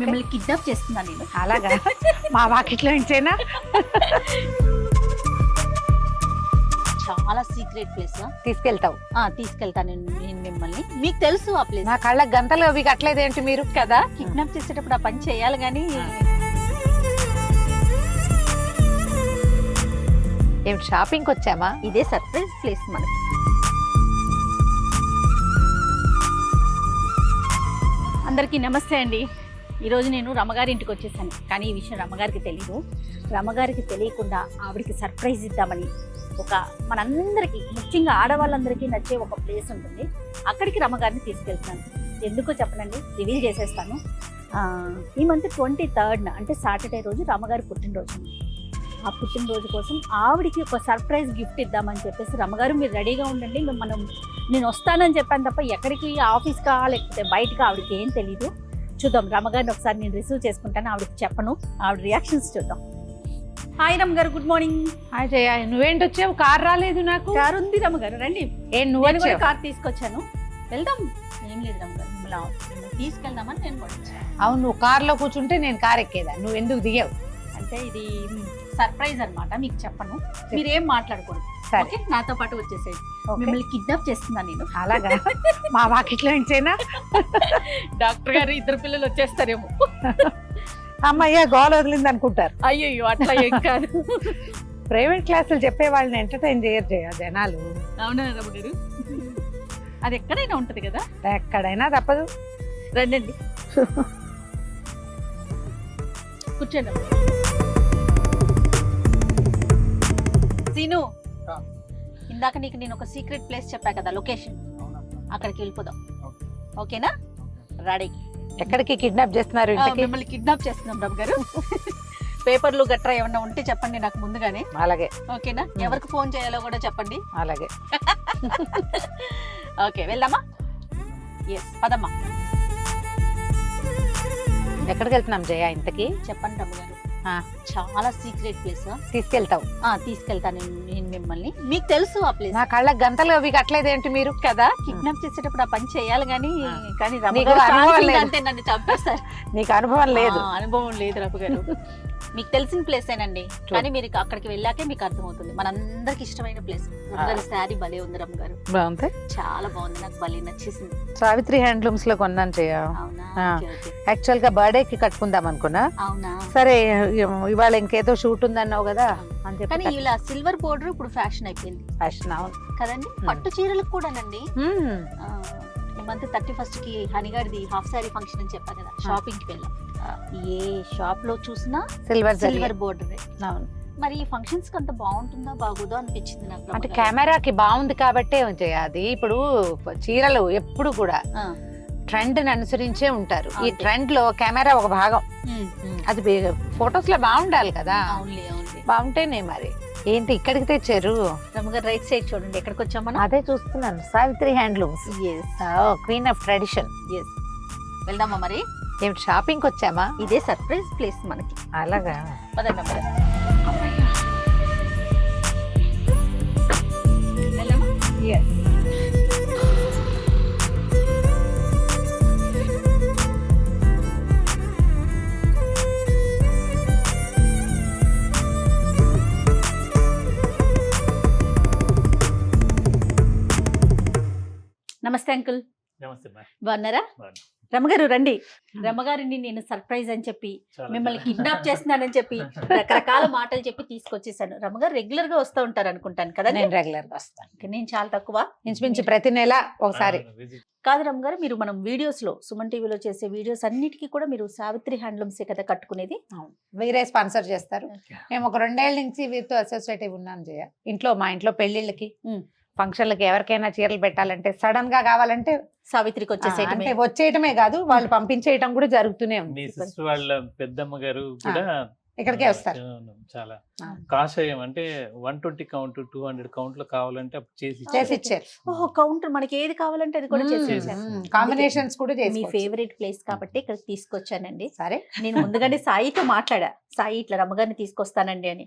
మిమ్మల్ని కిడ్నాప్ చేస్తున్నాను నేను. అలాగా మా వాకిట్లో నుంచేనా? చాలా సీక్రెట్ ప్లేస్ తీసుకెళ్తావు? తీసుకెళ్తాను నేను మిమ్మల్ని. మీకు తెలుసు ఆ ప్లేస్ నా కళ్ళ గంతలు అవి కట్టలేదేంటి మీరు? కదా, కిడ్నాప్ చేసేటప్పుడు ఆ పని చేయాలి కానీ. ఏమిటి షాపింగ్కి వచ్చామా? ఇదే సర్ప్రైజ్ ప్లేస్ మనకి. అందరికీ నమస్తే అండి. ఈరోజు నేను రమ్మగారి ఇంటికి వచ్చేసాను. కానీ ఈ విషయం రమ్మగారికి తెలీదు. రమ్మగారికి తెలియకుండా ఆవిడికి సర్ప్రైజ్ ఇద్దామని మనందరికీ, ముఖ్యంగా ఆడవాళ్ళందరికీ నచ్చే ఒక ప్లేస్ ఉంటుంది. అక్కడికి రమ్మగారిని తీసుకెళ్తాను. ఎందుకో చెప్పనండి, రివీల్ చేసేస్తాను. ఈ మంత్ 23rd అంటే సాటర్డే రోజు రమ్మగారి పుట్టినరోజు. ఆ పుట్టినరోజు కోసం ఆవిడికి ఒక సర్ప్రైజ్ గిఫ్ట్ ఇద్దామని చెప్పేసి, రమ్మగారు మీరు రెడీగా ఉండండి, నేను వస్తానని చెప్పాను తప్ప ఎక్కడికి, ఆఫీస్కా లేకపోతే బయటకా ఆవిడకి ఏం తెలీదు. చూద్దాం, రమ్మగారిని ఒకసారి నేను రిసీవ్ చేసుకుంటాను, ఆవిడకి చెప్పను, ఆవిడ రియాక్షన్స్ చూద్దాం. హాయ్ రమ్మగారు, గుడ్ మార్నింగ్. హాయ్ జయ, నువ్వేంటి వచ్చావు? కార్ రాలేదు? నాకు కార్ ఉంది రమ్మగారు, రండి. నువ్వు కార్ తీసుకొచ్చాను, వెళ్దాం. ఏం లేదు రమ్మగారు, మిమ్మల్ని తీసుకెళ్దామని నేను కూడా వచ్చాను. అవును, నువ్వు కార్లో కూర్చుంటే నేను కార్ ఎక్కేదా, నువ్వు ఎందుకు దిగావు? అంటే ఇది సర్ప్రైజ్ అన్నమాట, మీకు చెప్పను, మీరేం మాట్లాడకూడదు. ఓకే, నాతో పాటు వచ్చేసేది. మిమ్మల్ని కిడ్నాప్ చేస్తున్నాను నేను. అలాగా మా వాకిట్లో నుంచేనా? డాక్టర్ గారు, ఇద్దరు పిల్లలు వచ్చేస్తారేమో. అమ్మయ్య గోల వదిలింది అనుకుంటారు. అయ్యో అట్లా ఏం కాదు. ప్రైవేట్ క్లాసులు చెప్పే వాళ్ళని ఎంటర్టైన్ చేయరు జనాలు. అవునా రమ్మగారు, అది ఎక్కడైనా ఉంటది కదా. ఎక్కడైనా తప్పదు. రండి కూర్చోండి. సీను, ఇందాక నీకు నేను ఒక సీక్రెట్ ప్లేస్ చెప్పా కదా, లొకేషన్, అక్కడికి వెళ్ళిపోదాం. ఓకేనా? రెడీ? ఎక్కడికి కిడ్నాప్ చేస్తున్నారు? మిమ్మల్ని కిడ్నాప్ చేస్తున్నాం రమ్మ గారు. పేపర్లు గట్రా ఏమన్నా ఉంటే చెప్పండి నాకు ముందుగానే. అలాగే. ఓకేనా? ఎవరికి ఫోన్ చేయాలో కూడా చెప్పండి. అలాగే. ఓకే, వెళ్దామా? ఎస్, పదమ్మా. ఎక్కడికి వెళ్తున్నాం జయ ఇంతకి? చెప్పండి రమ్మ గారు. చాలా సీక్రెట్ ప్లేస్. తీసుకెళ్తావు? తీసుకెళ్తాను నేను మిమ్మల్ని. మీకు తెలుసు ఆ ప్లేస్. నా కళ్ళ గంతలు అవి కట్టలేదేంటి మీరు? కదా, కిడ్నాప్ చేసేటప్పుడు ఆ పని చేయాలి కానీ అంటే నన్ను చంపేస్తారు. నీకు అనుభవం లేదు? అనుభవం లేదు రఘు గారు. మీకు తెలిసిన ప్లేసేనండి, కానీ మీరు అక్కడికి వెళ్ళాకే మీకు అర్థమవుతుంది. మనందరికి ఇష్టమైన ప్లేస్. రమ్మగారి శారీ భలే ఉంది రమ్మ గారు. బాగుంది, చాలా బాగుంది, నాకు భలే నచ్చేసింది. సావిత్రి హ్యాండ్లూమ్స్ లో కొన్నాను చెయ్య. యాక్చువల్ గా బర్త్డే కి కట్టుకుందాం అనుకున్నా. అవునా? సరే, ఇవాళ ఇంకేదో షూట్ ఉందన్నావు కదా అని చెప్పి. కానీ ఇలా సిల్వర్ బోర్డర్ ఇప్పుడు ఫ్యాషన్ అయిపోయింది. ఫ్యాషన్, అవును కదండి. పట్టు చీరలకు కూడానండి. ఈ మంత్ 31st కి హనిగాడిది హాఫ్ సారీ ఫంక్షన్ అని చెప్పా కదా, షాపింగ్ కి వెళ్ళాం. ఏ షాప్ లో చూసినా సిల్వర్ బోర్డర్. అవును. మరి ఈ ఫంక్షన్స్ కి అంత బాగుంటుందా బాగుందో అనిపించింది నాకు. అంటే కెమెరాకి బాగుంది కాబట్టే అది. ఇప్పుడు చీరలు ఎప్పుడు కూడా ట్రెండ్ ని అనుసరించే ఉంటారు. ఈ ట్రెండ్ లో కెమెరా ఒక భాగం. అది ఫొటోస్ లో బాగుండాలి కదా. బాగుంటేనే మరి. ఏంటి ఇక్కడికి తెచ్చారు? రమ్మగారు, రైట్ సైడ్ చూడండి, ఎక్కడికి వచ్చామో అదే చూస్తున్నాను. Savitri handlooms, queen of tradition. వెళ్దామా మరి? ఏమిటి షాపింగ్కి వచ్చామా? ఇదే సర్ప్రైజ్ ప్లేస్ మనకి. అలాగా. నమస్తే అంకుల్. నమస్తే. బాగున్నారా? రమ్మగారు రండి. రమ్మగారిని నేను సర్ప్రైజ్ అని చెప్పి, మిమ్మల్ని కిడ్నాప్ చేస్తున్నానని చెప్పి, రకరకాల మాటలు చెప్పి తీసుకొచ్చేసాను. రమ్మగారు రెగ్యులర్ గా వస్తూ ఉంటారు అనుకుంటాను కదా? నేను రెగ్యులర్ గా వస్తాను. నేను చాలా తక్కువ, ఇంచుమించు ప్రతి నెల ఒకసారి. కాదు రమ్మగారు, మీరు మనం వీడియోస్ లో, సుమన్ టీవీలో చేసే వీడియోస్ అన్నిటికీ కూడా మీరు సావిత్రి హ్యాండ్లూమ్స్ కదా కట్టుకునేది? వీరే స్పాన్సర్ చేస్తారు. మేము ఒక 2 ఏళ్ల నుంచి వీరితో అసోసియేటివ్ ఉన్నాను జయ. మా ఇంట్లో పెళ్లిళ్ళకి, ఫంక్షన్లకి ఎవరికైనా చీరలు పెట్టాలంటే, సడన్ గా కావాలంటే సావిత్రికి వచ్చేయటమే కాదు, వాళ్ళు పంపించేయటం కూడా జరుగుతూనే ఉంది. వాళ్ళ పెద్దమ్మ గారు కూడా ఇక్కడికే వస్తారు. చాలా కాషాయం అంటే 120 కౌంట్ 200 కౌంట్ లో కావాలంటే చేసి ఇచ్చారు. ఓహో, కౌంటర్ మనకి ఏది కావాలంటే అది కూడా చేసి కాంబినేషన్స్ కూడా చేసి. మీ ఫేవరెట్ ప్లేస్ కాబట్టి ఇక్కడ తీసుకొచ్చానండి. సరే, నేను ముందుగానే సాయితో మాట్లాడా, సాయి ఇట్లా రమ్మగారిని తీసుకొస్తానండి అని.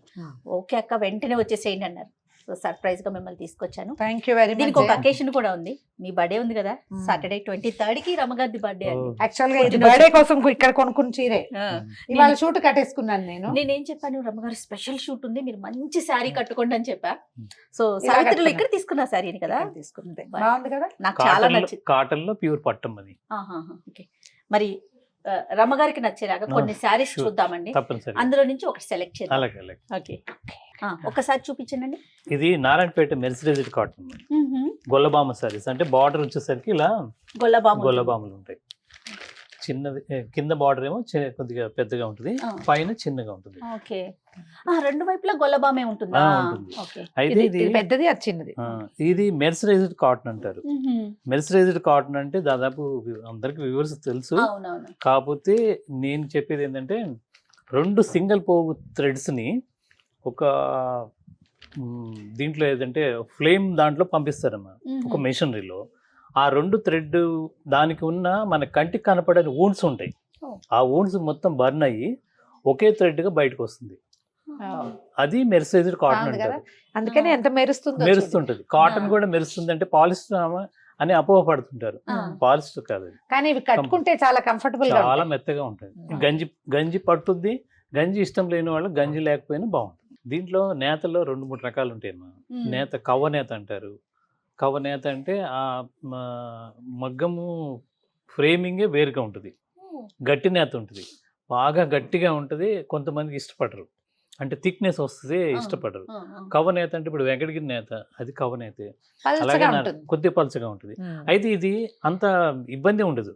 ఓకే అక్క, వెంటనే వచ్చేసేయండి అన్నారు. సో సర్ప్రైజ్ గా మిమ్మల్ని తీసుకొచ్చాను. థ్యాంక్ యూ వెరీ దీనికి ఒక మచ్. అకేషన్ కూడా ఉంది. మీ బర్త్డే ఉంది కదా, సాటర్డే 23rd కి రమగారిది బర్త్డే అండి. యాక్చువల్ గా ఇది బర్త్డే కోసం ఇక్కడ కొనుక్కున్న చీరే ఆ, ఇవాళ షూట్ కట్టేసుకున్నాను నేను. నేనేం చెప్పాను, రమగారు స్పెషల్ షూట్ ఉంది, మీరు మంచి శారీ కట్టుకోండి అని చెప్పా. సో ఇలా సావిత్రిలో కట్టుకున్నా. ఇక్కడ తీసుకున్న శారీని కదా, ఇక్కడ తీసుకుంది బాగుంది కదా. నాకు చాలా నచ్చింది. కాటన్ లో ప్యూర్ పట్టం అది. ఓకే, మరి రమగారికి నచ్చేలాగా కొన్ని శారీస్ sure. చూద్దామండి. తప్పనిసరి. అందులో నుంచి ఒకటి సెలెక్ట్ చేద్దాం. అలాగే అలాగే. ఓకే, ఒకసారి చూపించండి. ఇది నారాయణపేట మెర్సిడైజ్డ్ కాటన్ గొల్లబామ సారీస్. అంటే బార్డర్ వచ్చేసరికి ఇలా గొల్లబాములు ఉంటాయి. చిన్నది కింద బార్డర్ ఏమో కొద్దిగా పెద్దగా ఉంటుంది, పైన చిన్నగా ఉంటుంది. ఓకే, రెండు వైపులా గొల్లబామే ఉంటుందా? ఉంటుంది. ఓకే, అయితే ఇది పెద్దది అది చిన్నది. ఇది మెర్సిడైజ్డ్ కాటన్ అంటారు. మెర్సిడైజ్డ్ కాటన్ అంటే దాదాపు అందరికి వ్యూవర్స్ తెలుసు. అవునవును. కాకపోతే నేను చెప్పేది ఏంటంటే 2 సింగిల్ పోగు థ్రెడ్స్ ని ఒక దీంట్లో ఏదంటే ఫ్లేమ్ దాంట్లో పంపిస్తారమ్మా, ఒక మెషినరీలో. ఆ 2 థ్రెడ్ దానికి ఉన్న మన కంటికి కనపడే వూండ్స్ ఉంటాయి. ఆ వూండ్స్ మొత్తం బర్న్ అయ్యి ఒకే థ్రెడ్ గా బయటకు వస్తుంది. అది మెర్సిడైజ్డ్ కాటన్ అంటారు. అందుకని ఎంత మెరుస్తుందో మెరుస్తుంటది. కాటన్ కూడా మెరుస్తుంది అంటే పాలిస్టర్ అని అపోహపడుతుంటారు. పాలిస్టర్ కాదు, కానీ ఇవి కట్టుకుంటే చాలా కంఫర్టబుల్ గా చాలా మెత్తగా ఉంటుంది. గంజి పట్టుద్ది. గంజి ఇష్టం లేని వాళ్ళు గంజి లేకపోయినా బాగుంటుంది. దీంట్లో నేతలో 2-3 రకాలు ఉంటాయి. నేత కవ్వ నేత అంటారు. కవ్వ నేత అంటే ఆ మగ్గము ఫ్రేమింగే వేరుగా ఉంటుంది. గట్టి నేత ఉంటుంది, బాగా గట్టిగా ఉంటుంది. కొంతమందికి ఇష్టపడరు, అంటే థిక్నెస్ వస్తుంది, ఇష్టపడరు. కవ్వ నేత అంటే ఇప్పుడు వెంకటగిరి నేత, అది కవ్వ నేతే. అలాగే కొద్దిగా పలుచగా ఉంటుంది. అయితే ఇది అంత ఇబ్బంది ఉండదు.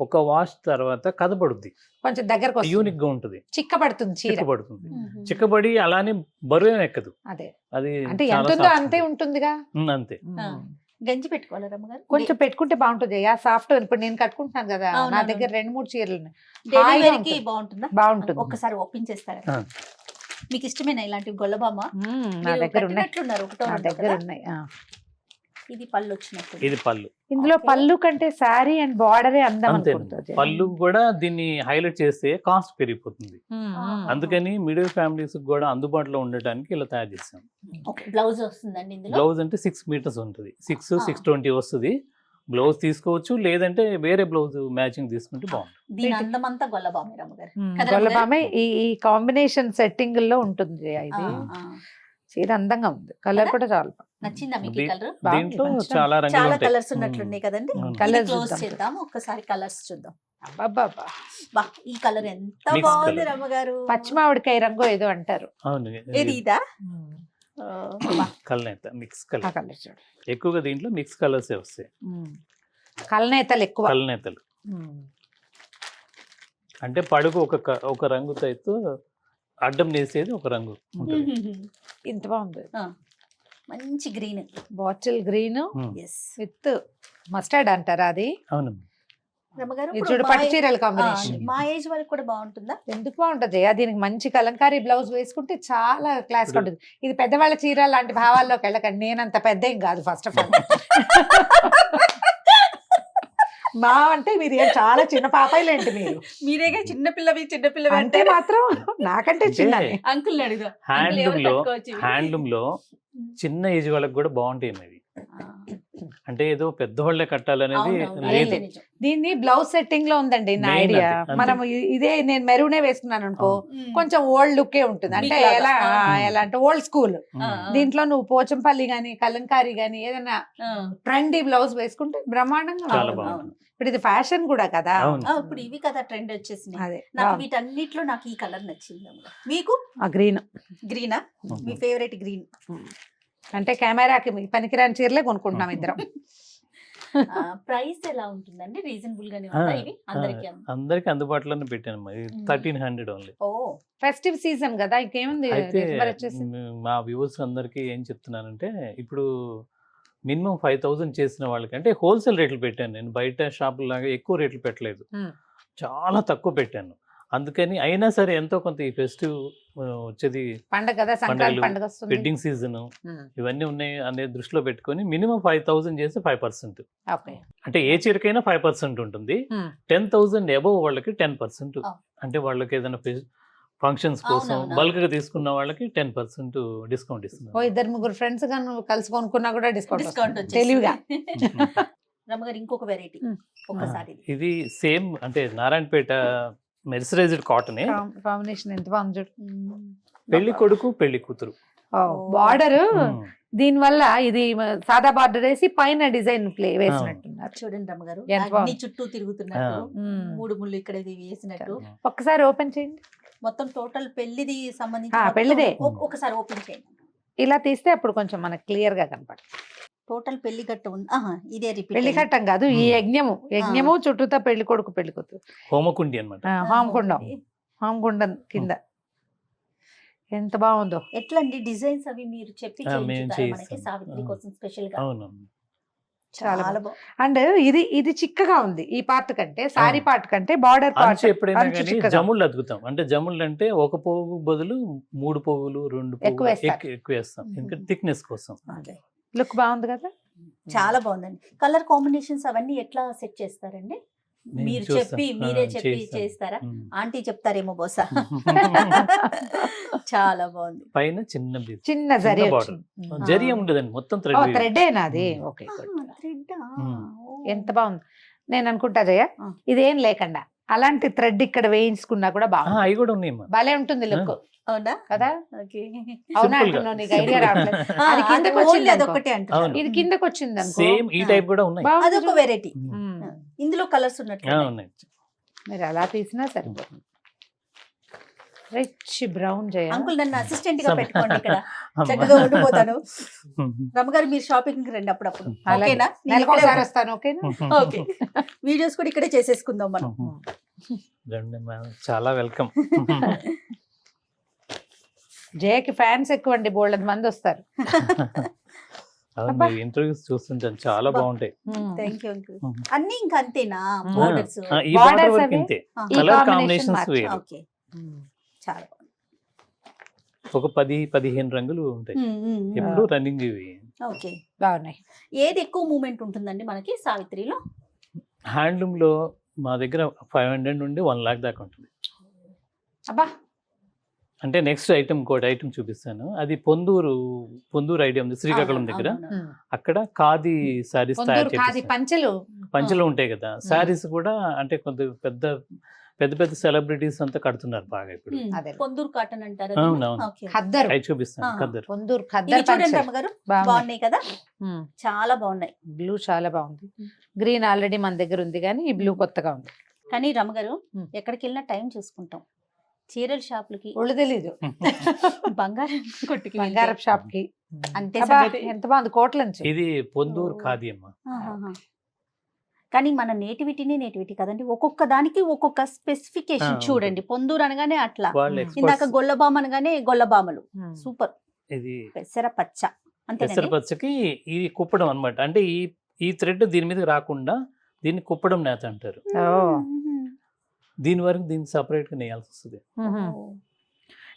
ఒక వాష్ తర్వాత కదపడుద్ది, కొంచెం దగ్గరకు యూనిక్ గా ఉంటుంది, చిక్కబడుతుంది, చిక్కబడుతుంది. చిక్కబడి అలానే బరువు ఎక్కదు. అదే అది అంటే ఎంత ఉందో అంతే ఉంటుందిగా. అంతే. గంజి పెట్టుకోవాలి రమ్మగారు, కొంచెం పెట్టుకుంటే బాగుంటుంది. ఆ సాఫ్ట్ ఇప్పుడు నేను కట్టుకుంటున్నాను కదా, నా దగ్గర 2-3 చీరలు ఉన్నాయి. డెలివరీకి బాగుంటుందా? బాగుంటుంది. ఒక్కసారి ఒప్పించేస్తారా? మీకు ఇష్టమేనా ఇలాంటి గొల్లబామ? నా దగ్గర ఉన్నాయి, నా దగ్గర ఉన్నాయి. ఇది పళ్ళు వచ్చినట్టు. ఇది పళ్ళు. ఇందులో పళ్ళు కంటే శారీ అండ్ బార్డరే అందం అంతే. అనుకుంటుంది. పళ్ళు కూడా దీన్ని హైలైట్ చేస్తే కాస్ట్ పెరిగిపోతుంది. అందుకని మిడిల్ ఫ్యామిలీస్ కూడా అందుబాటులో ఉండటానికి ఇలా తయారు చేస్తాం. బ్లౌజ్ వస్తుందండి ఇందులో. బ్లౌజ్ అంటే 6 మీటర్స్ ఉంటుంది, 620 వస్తుంది. బ్లౌజ్ తీసుకోవచ్చు, లేదంటే వేరే బ్లౌజ్ మ్యాచింగ్ తీసుకుంటే బాగుంటుంది. దీని అందమంతా గొల్లబామే రమ్మగారు. గొల్లబామే ఈ కాంబినేషన్ సెట్టింగ్ లో ఉంటుంది. ఇది చీర అందంగా ఉంది, కలర్ కూడా చాలా నచ్చిందా మీకు? కలర్ దీంట్లో చాలా రంగులు చాలా ఉంటాయి. కలర్స్ ఉన్నట్లున్నాయి కదండి. కలర్స్ క్లోజ్ చేద్దాం ఒక్కసారి, కలర్స్ చూద్దాం. అబ్బబ్బబ్బా, ఈ కలర్ ఎంత Mix బాగుంది colour. రమ్మగారు. పచ్చిమావిడికాయ రంగు ఏదో అంటారు. అవును, ఏది ఇదా? కలనేత మిక్స్ ఆ కలర్. కలర్ చూడు, ఎక్కువగా దీంట్లో మిక్స్ కలర్స్ వస్తాయి. కలనేతలు ఎక్కువ. కలనేతలు అంటే పడుగు ఒక రంగుతో అయితే అడ్డం నేసేది ఒక రంగు ఉంటుంది. ఇంత బాగుంది. మంచి green, bottle greens, with mustard అంటారా అది? అవును రమ్మగారు. ఇది చూడు, పట్టు చీరల కాంబినేషన్. మా ఏజ్ వాళ్ళకి కూడా బాగుంటుందా? ఎందుకు బాగుంటది, దీనికి మంచి కలంకారీ బ్లౌజ్ వేసుకుంటే చాలా క్లాస్ ఉంటుంది. ఇది పెద్దవాళ్ళ చీర లాంటి భావాల్లోకి వెళ్ళకండి, నేనంత పెద్ద ఏం కాదు ఫస్ట్ ఆఫ్ ఆల్. మా అంటే మీరు చాలా చిన్న పాపాయిలేంటి మీరు? మీరేగా చిన్నపిల్లవి, చిన్నపిల్లవి అంటే మాత్రం నాకంటే చిన్న. అంకుల్ అడుగుదా. హ్యాండ్లూమ్ లో చిన్న ఏజ్ వాళ్ళకి కూడా బాగుంటాయి ఇవి. అంటే ఏదో పెద్దవాళ్లే కట్టాలనేది లేదు. దీన్ని బ్లౌజ్ సెట్టింగ్ లో ఉందండి నా ఐడియా. మనం ఇదే నేను మెరూనే వేసుకున్నాను అనుకో, కొంచెం ఓల్డ్ లుక్కే ఉంటుంది. అంటే ఎలా అంటే ఓల్డ్ స్కూల్. దీంట్లో నువ్వు పోచంపల్లి గానీ కలంకారీ గానీ ఏదైనా ట్రెండీ బ్లౌజ్ వేసుకుంటే బ్రహ్మాండంగా చాలా ఉంటుంది. బాగుంటుంది. ఇప్పుడు ఇది ఫ్యాషన్ కూడా కదా. ఇప్పుడు ఇవి కదా ట్రెండ్ వచ్చేసినాయి. అదే నాకు వీటన్నిటిలో నాకు ఈ కలర్ నచ్చింది. మీకు ఆ గ్రీన్. గ్రీనా మీ ఫేవరెట్? గ్రీన్ అంటే కెమెరాకి పనికిరాని చీరలే కొనుక్కుంటున్నాం ఇద్దరం. ప్రైస్ ఎలా ఉంటుందండి? రీజనబుల్ గానే ఉందా ఇవి? అందరికి అందుబాటులోనే పెట్టాను. 1300 ఓన్లీ. ఓ, ఫెస్టివ్ సీజన్ కదా, ఇంకేముంది. అయితే మా వ్యూవర్స్ అందరికి ఏం చెప్తున్నానంటే, ఇప్పుడు మినిమం 5000 చేసిన వాళ్ళకి అంటే హోల్సేల్ రేట్లు పెట్టాను నేను. బయట షాపుల లాగా ఎక్కువ రేట్లు పెట్టలేదు, చాలా తక్కువ పెట్టాను. అందుకని అయినా సరే ఎంతో కొంత ఈ ఫెస్టివ్ వచ్చేది, పండగ కదా, సంక్రాంతి పండుగ వస్తుంది, వెడ్డింగ్ సీజన్ ఇవన్నీ ఉన్నాయి అనే దృష్టిలో పెట్టుకొని మినిమం 5000 చేసి 5%. అంటే ఏ చీరకైనా 5% ఉంటుంది. 10,000 అబవ్ వాళ్ళకి 10%. అంటే వాళ్ళకి ఏదైనా ఫంక్షన్స్ కోసం అవునవును. బల్క్ గా తీసుకున్న వాళ్ళకి 10% డిస్కౌంట్ ఓ ఇస్తున్నారు. ఇద్దరు ముగ్గురు ఫ్రెండ్స్ గా కలిసి కొనుక్కున్నా కూడా డిస్కౌంట్ డిస్కౌంట్ వచ్చేసి తెలివిగా. రమ్మగారు ఇంకొక వెరైటీ ఉమ్. ఒక్కసారి ఇది. ఇది సేమ్ అంటే నారాయణపేట మెర్సరైజ్డ్ కాటనే. కాంబినేషన్ ఎంత బాగుంది చూడు. పెళ్లి కొడుకు పెళ్లి కూతురు. బార్డర్ ఉమ్. దీని వల్ల ఇది సాదా బార్డర్ వేసి పైన డిజైన్ ప్లే వేసినట్టున్నారు. చూడండి రమ్మగారు ఎంత అన్ని బాగుంది. చుట్టూ తిరుగుతున్నట్టు ఉమ్. 3 ముళ్ళు ఇక్కడ ఇది వేసినట్టు ఒక్కసారి ఓపెన్ చేయండి. మొత్తం టోటల్ పెళ్లిది సంబంధించి ఆ, మొత్తం పెళ్లిదే. ఒకసారి ఓపెన్ చేయండి. ఇలా తీస్తే అప్పుడు కొంచెం మనకు క్లియర్ గా కనపడుతుంది. టోటల్ పెళ్లి గట్ట ఉంది. ఇదే రిపీట్ పెళ్లి కట్టం కాదు, ఈ యజ్ఞము చుట్టూతా పెళ్లి కొడుకు పెళ్లి కూతురు. హోమకుండి అనమాట. హోమకుండం, హోమకుండం కింద ఎంత బాగుందో. ఎట్లా అండి డిజైన్స్ అవి మీరు చెప్పి మేము చేయించుతారా మనకి చేయిస్తాం. సావిత్రి కోసం స్పెషల్ గా? అవును. చాలా చాలా బాగుంది. అండ్ ఇది చిక్కగా ఉంది ఈ పార్ట్ కంటే, సారీ అవును. పార్ట్ కంటే బార్డర్ పార్ట్ అంచు ఎప్పుడైనా అంచు కానీ చిక్కగా. జముళ్ళు అద్దుతాం. అంటే జముళ్ళు అంటే ఒక పోగు బదులు 3 పోగులు 2 ఎక్కువ పోగులు వేస్తారు. ఎక్కువ వేస్తాం. ఎందుకంటే థిక్నెస్ కోసం. అదే. లుక్ బాగుంది కదా. చాలా బాగుందండి. కలర్ కాంబినేషన్స్ అవన్నీ ఎట్లా సెట్ చేస్తారండి? నేను మీరు చూస్తాను. చెప్పి మీరే చెప్పి చేస్తాను. చేస్తారా? ఉమ్. ఆంటీ చెప్తారేమో బహుశా. చాలా బాగుంది. పైన చిన్న బీచ్. చిన్న జరి చిన్న వచ్చింది. జరి ఉండదండి, మొత్తం థ్రెడ్. థ్రెడ్ ఏనాది. ఓకే, థ్రెడ్ ఎంత బాగుంది. నేను అనుకుంటా జయ ఆ. ఇదేం లేకుండా అలాంటి థ్రెడ్ ఇక్కడ వేయించుకున్నా కూడా బాగుంది. అవి కూడా ఉన్నాయి. భలే ఉంటుంది లుక్ అవునా? కదా. ఓకే. అవునా Simple గా. అంటున్నావు, నీకు ఐడియా రావట్లేదు. ఆ, అది కిందకు అది వచ్చింది only అనుకో. అదొక్కటే అంటున్నారు. అవును. ఇది కిందకు వచ్చింది అనుకో. సేమ్ ఈ టైప్ కూడా ఉన్నాయి. బాగుంది అదొక చూడు. వెరైటీ. ఉమ్. ఇందులో కలర్స్ ఉన్నట్లు ఉన్నాయి. మీరు అలా తీసినా సరిపోతుంది. రిచ్ బ్రౌన్ జయ. అంకుల్ నన్ను అసిస్టెంట్ గా Some- పెట్టుకోండి ఇక్కడ. అమ్మా. చక్కగా ఉండిపోతాను. రమ్మగారు మీరు షాపింగ్ రండి అప్పుడప్పుడు. అలాగే. ఓకేనా? నేను నెలకు ఇక్కడే ఒకసారి వస్తాను. ఓకేనా. ఓకే. వీడియోస్ కూడా ఇక్కడే చేసేసుకుందాం మనం. రండి మేడం, చాలా వెల్కమ్. జయకి ఫ్యాన్స్ ఎక్కువ అండి, బోల్డ్ మంది వస్తారు. అవును, అబ్బా. మీ ఇంటర్వ్యూస్ చూస్తుంటాను, చాలా బాగుంటాయి. Thank you uncle. Mhm. అన్ని ఇంకా అంతేనా? ఆ, బోర్డర్స్. ఈ Borders బార్డర్ వరకు అవి? ఇంతే. ఈ కలర్ combination కాంబినేషన్స్ మార్చు. వేరు. ఓకే. చాలా బాగుంది. ఒక 10-15 రంగులు ఉంటాయి. ఎప్పుడు రన్నింగ్ ఇవి. ఓకే. బాగున్నాయి. ఏది ఎక్కువ మూమెంట్ ఉంటుందండి మనకి సావిత్రిలో? హ్యాండ్లూమ్ లో మా దగ్గర 500 నుండి 1 lakh దాకా ఉంటుంది. అబ్బా. అంటే నెక్స్ట్ ఐటమ్ ఇంకోటి ఐటమ్ చూపిస్తాను. అది పొందూరు ఐడియా ఉంది శ్రీకాకుళం దగ్గర. అవును. అక్కడ ఖాదీ సారీస్ తయారు పొందూరు ఖాదీ చేస్తారు. పంచెలు. పంచలు ఉంటాయి కదా, సారీస్ కూడా అంటే కొంత పెద్ద సెలబ్రిటీస్ అంతా కడుతున్నారు బాగా ఇప్పుడు. అదే. పొందూరు కాటన్ అంటారు. అవును, అవును. ఖద్దరు. అవి చూపిస్తాను. ఆ. ఖద్దరు. పొందూరు ఇవి ఖద్దరు చూడండి పంచెలు రమ్మగారు, బాగున్నాయి. బాగున్నాయి కదా, చాలా బాగున్నాయి. బ్లూ చాలా బాగుంది. గ్రీన్ ఆల్రెడీ మన దగ్గర ఉంది కానీ ఈ బ్లూ కొత్తగా ఉంది. కానీ రమ్మగారు Hmm. ఎక్కడికి వెళ్ళినా టైం చూసుకుంటాం. చీరల షాపులకి, ఒళ్ళు తెలీదు. బంగారం కొట్టుకి బంగారపు షాప్ కి అంతే అబ్బా, సంగతి. ఎంత బాగుంది. కోట్ల నుంచి. ఇది పొందూరు ఖాదీ అమ్మ. ఆహాహా. కానీ మన నేటివిటీ కదండి, ఒక్కొక్క దానికి ఒక్కొక్క స్పెసిఫికేషన్ ఆ, చూడండి. పొందూరు అనగానే అట్లా, వాళ్ళు ఇందాక ఎక్స్పర్ట్స్. గొల్లబామ అనగానే గొల్లబామలు. ఉమ్. సూపర్. ఇది పెసర పచ్చ అంతేనండి. పెసరపచ్చకి ఇది కుప్పడం అన్నమాట. అంటే ఈ థ్రెడ్ దీని మీద రాకుండా దీన్ని కుప్పడం నేత అంటారు. ఓ. దీని వరకు దీన్ని సపరేట్ గా నేయాల్సి వస్తుంది. ఉహు. ఓ.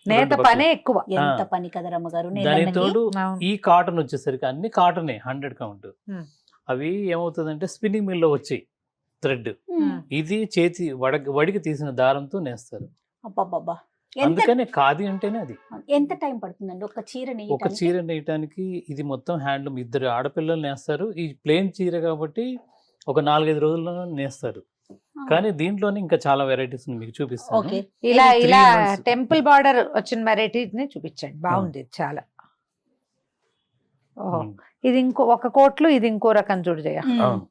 నేత రెండు పనే ఎక్కువ. ఎంత ఆ. పని కదా రమ్మగారు. దాని తోడు అవును. ఈ కాటన్ వచ్చేసరికి అన్ని కాటనే 100 కౌంట్. Hmm. అవి ఏమవుతుందంటే స్పిన్నింగ్ మిల్ లో వచ్చాయి థ్రెడ్. Hmm. ఇది చేతి వడికి తీసిన దారంతో నేస్తారు. అబ్బబ్బబ్బా. ఎంత అందుకనే ఖాదీ అంటేనే అది. ఎంత టైం పడుతుందండి ఒక చీర ఒక నేయటానికి? చీర నేయటానికి ఇది మొత్తం హ్యాండ్లూమ్, 2 ఆడపిల్లలు నేస్తారు. ఈ ప్లెయిన్ చీర కాబట్టి ఒక 4-5 రోజుల్లో నేస్తారు. ఆ. కానీ దీంట్లోనే ఇంకా చాలా వెరైటీస్ మీకు చూపిస్తాను. ఓకే. ఇలా ఇది 3 ఇలా months. టెంపుల్ బార్డర్ వచ్చిన వెరైటీని చూపించండి. బాగుంది ఇది చాలా. ఓహో, ఉమ్. ఇది ఒక కోట్లు, ఇది ఇంకో రకం చూడు జయ. Hmm. అవును.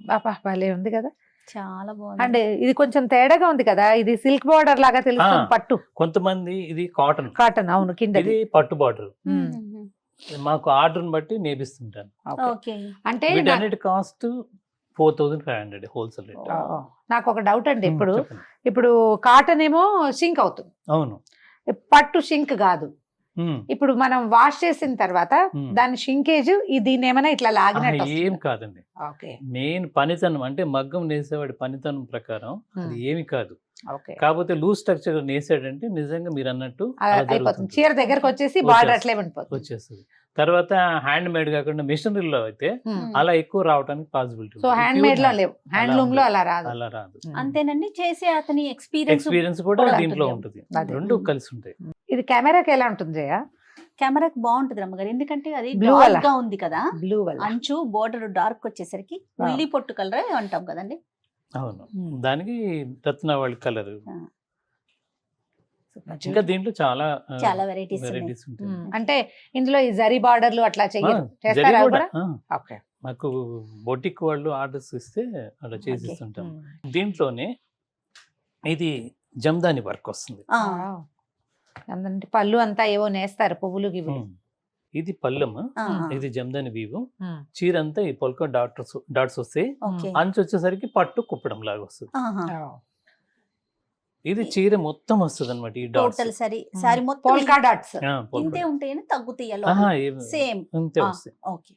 బాబా భలే ఉంది కదా. చాలా బాగుంది. అండ్ ఇది కొంచెం తేడాగా ఉంది కదా. ఇది సిల్క్ బార్డర్ లాగా తెలుస్తుంది. ఆ. పట్టు కొంతమంది ఇది కాటన్, కాటన్. అవును, కింద ఇది పట్టు బార్డర్. Hmm. మాకు ఆర్డర్ బట్టి నేపిస్తుంటాను. ఓకే. అంటే వీటన్నిటి కాస్ట్ 4500 హోల్సేల్ రేట్. నాకు ఒక డౌట్ అండి. ఇప్పుడు కాటన్ ఏమో షింక్ అవుతుంది, అవును. పట్టు షింక్ కాదు. ఉమ్. ఇప్పుడు మనం వాష్ చేసిన తర్వాత ఉమ్. దాని షింకేజ్ దీని ఏమైనా ఇట్లా లాగినట్టు ఏం కాదండి. ఓకే మెయిన్ పనితనం అంటే మగ్గం నేసేవాడి పనితనం ప్రకారం అది ఏమి కాదు. ఓకే, కాకపోతే లూజ్ స్ట్రక్చర్ నేసాడంటే నిజంగా మీరు అన్నట్టు అలా అయిపోతుంది. జరుగుతుంది. చీర దగ్గరకు వచ్చేసి బార్డర్ అట్లే ఉండిపోతుంది. వచ్చేస్తుంది. తర్వాత హ్యాండ్ మేడ్ కాకుండా మిషనరీలో అయితే అలా ఎక్కువ రావడానికి పాసిబిలిటీ సో హ్యాండ్ మేడ్ లో లేవు, హ్యాండ్లూమ్ లో అలా రాదు. అలా రాదు. అంతేనండి, చేసే అతని ఎక్స్పీరియన్స్ ఎక్స్పీరియన్స్ కూడా కూడా దీంట్లో ఉంటుంది. ఉంటుంది, అదే. రెండు కలిసి ఉంటాయి. ఇది కెమెరాకి ఎలా ఉంటుంది జయ? కెమెరాకి బాగుంటది రమ్మగారు, ఎందుకంటే అది Blue డార్క్ అలా. గా ఉంది కదా, బ్లూ వల్ల. అంచు బోర్డర్ డార్క్ వచ్చేసరికి ఉల్లి పొట్టు కలర్ అంటాం కదండి. అవును, దానికి రత్నావళి కలర్. ఇంకా ఇంకా దీంట్లో చాలా చాలా వెరైటీస్ వెరైటీస్ ఉంటాయి. అంటే ఇందులో ఈ జరీ బార్డర్లు అట్లా చెయ్యరు, జరీ చేస్తారా అవి కూడా, కూడా? ఓకే. మాకు బొటిక్ వాళ్ళు ఆర్డర్స్ ఇస్తే అలా చేసి ఇస్తుంటాం. దీంట్లోనే ఇది జమ్దాని వర్క్ వస్తుంది. అంటే పళ్ళు అంతా ఏవో నేస్తారు, పువ్వులు గివ్వులు. ఇది పల్లెం, ఇది జమ్దాని వీవు. చీర అంతా ఈ పొలక డాట్స్ వస్తాయి. అంచు వచ్చేసరికి పట్టు కుప్పడం లాగా వస్తుంది. ఇది చీర మొత్తం వస్తుంది అనమాట. ఈ డాట్స్ టోటల్ సారీ మొత్తం పోల్కా డాట్స్. ఇంతే ఉంటాయని తగ్గుతాయి సేమ్. ఇంతే వస్తాయి. ఓకే.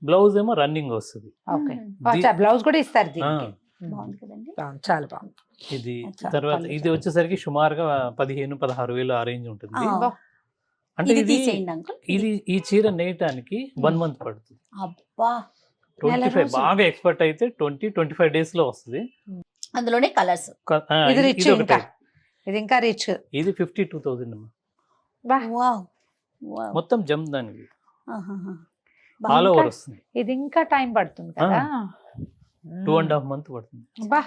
బ్లౌజ్ ఏమో రన్నింగ్ వస్తుంది. ఓకే, బ్లౌజ్ కూడా ఇస్తారు ఆ, దీనికి. బాగుంది కదండి. చాలా బాగుంది. ఇది అచ్చా, తర్వాత పళ్ళు ఇది వచ్చేసరికి సుమారుగా 15,000-16,000 ఆ రేంజ్ ఉంటుంది. ఆ. అంటే ఇది ఇది తీసేయండి అంకుల్. ఇది ఈ చీర నేయటానికి 1 month పడుతుంది. అబ్బా, 25 రోజులు. బాగా ఎక్స్పర్ట్ అయితే 20-25 days లో వస్తుంది. అందులోనే కలర్స్. ఇది రిచ్, ఇది ఒక ఇంకా type. ఇది ఇంకా రిచ్. ఇది 52,000 అమ్మా. Wow wow. మొత్తం జమ్దానికి ఆహాహా. ఆల్ ఓవర్ వస్తుంది. ఇది ఇంకా టైం పడుతుంది కదా. 2.5 months పడుతుంది. బా,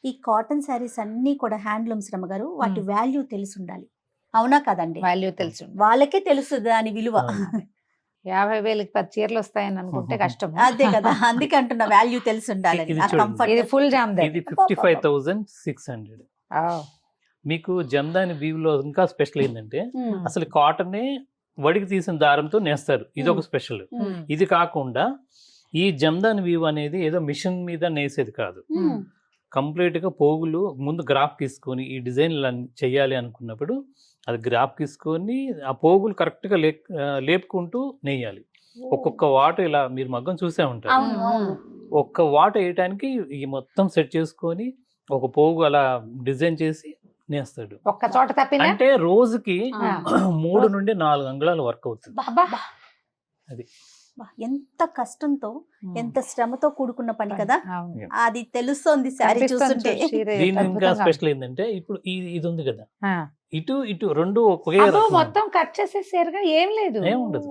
ఈ కాటన్ శారీస్ అన్ని కూడా హ్యాండ్లూమ్స్ రమ్మగారు, వాటి వాల్యూ తెలిసి ఉండాలి, అవునా కదండి? వాల్యూ తెలుసు. వాళ్ళకే తెలుసు దాని విలువ. 50,000కి 10 చీరలు వస్తాయని అనుకుంటే కష్టం. అదే కదా, అందుకే అంటున్నా వాల్యూ తెలిసి ఉండాలి. ఇది ఆ చూడండి. కంఫర్ట్. ఇది ఫుల్ జామ్దాని. ఇది 55,600. మీకు జమ్దాని వీవ్ లో ఇంకా స్పెషల్ ఏంటంటే అసలు కాటనే వడికి తీసిన దారంతో నేస్తారు. ఇది ఒక స్పెషల్. ఇది కాకుండా ఈ జమ్దాని వీవ్ అనేది ఏదో మిషన్ మీద నేసేది కాదు. కంప్లీట్ గా పోగులు ముందు గ్రాఫ్ తీసుకొని ఈ డిజైన్లు చెయ్యాలి అనుకున్నప్పుడు అది గ్రాఫ్ తీసుకొని ఆ పోగులు కరెక్ట్ గా లేపుకుంటూ నేయాలి. ఒక్కొక్క వాట ఇలా మీరు మగ్గం చూసే ఉంటారు. ఒక్క వాట వేయటానికి ఈ మొత్తం సెట్ చేసుకొని ఒక పోగు అలా డిజైన్ చేసి నేస్తాడు. ఒక్క చోట తప్పినా అంటే రోజుకి 3 నుండి 4 అంగుళాల వర్క్ అవుతుంది. అది ఎంత కష్టంతో ఎంత శ్రమతో కూడుకున్న పని కదా, అవును. అది తెలుస్తోంది శారీ చూస్తుంటే. దీని ఇంకా స్పెషల్ ఏంటంటే ఇప్పుడు ఇది ఉంది కదా, ఇటు ఇటు రెండు ఒకే అదో రకం. మొత్తం కట్ చేసేసారుగా, ఏం లేదు. ఏం ఉండదు.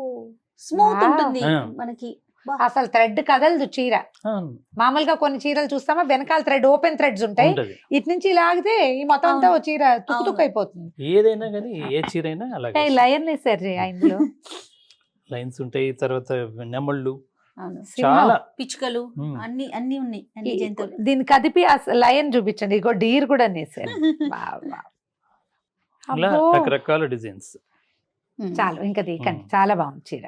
స్మూత్ ఉంటుంది ఆ. మనకి. అసలు థ్రెడ్ కదలదు చీర. ఆ, మామూలుగా కొన్ని చీరలు చూస్తామా, వెనకాల థ్రెడ్ ఓపెన్ థ్రెడ్స్ ఉంటాయి. ఉంటది. ఇటు నుంచి లాగితే ఈ మొత్తం అంతా ఓ చీర తుక్కు తుక్కు అయిపోతుంది. ఏదైనా కానీ ఏ చీర అయినా అలాగే లయన్ వేసారు ఇందులో. లైన్స్ ఉంటాయి. తర్వాత నెమళ్ళు అవును. చాలా పిచ్చుకలు ఉమ్. అన్ని అన్ని ఉన్నాయి, అన్ని జంతువులు. దీన్ని కదిపి లయన్ చూపించండి. ఇగో డీర్ కూడా నేసారు. ఇలా అబ్బో. రకరకాల డిజైన్స్. చాలు ఇంకా తీకండి. చాలా బాగుంది చీర.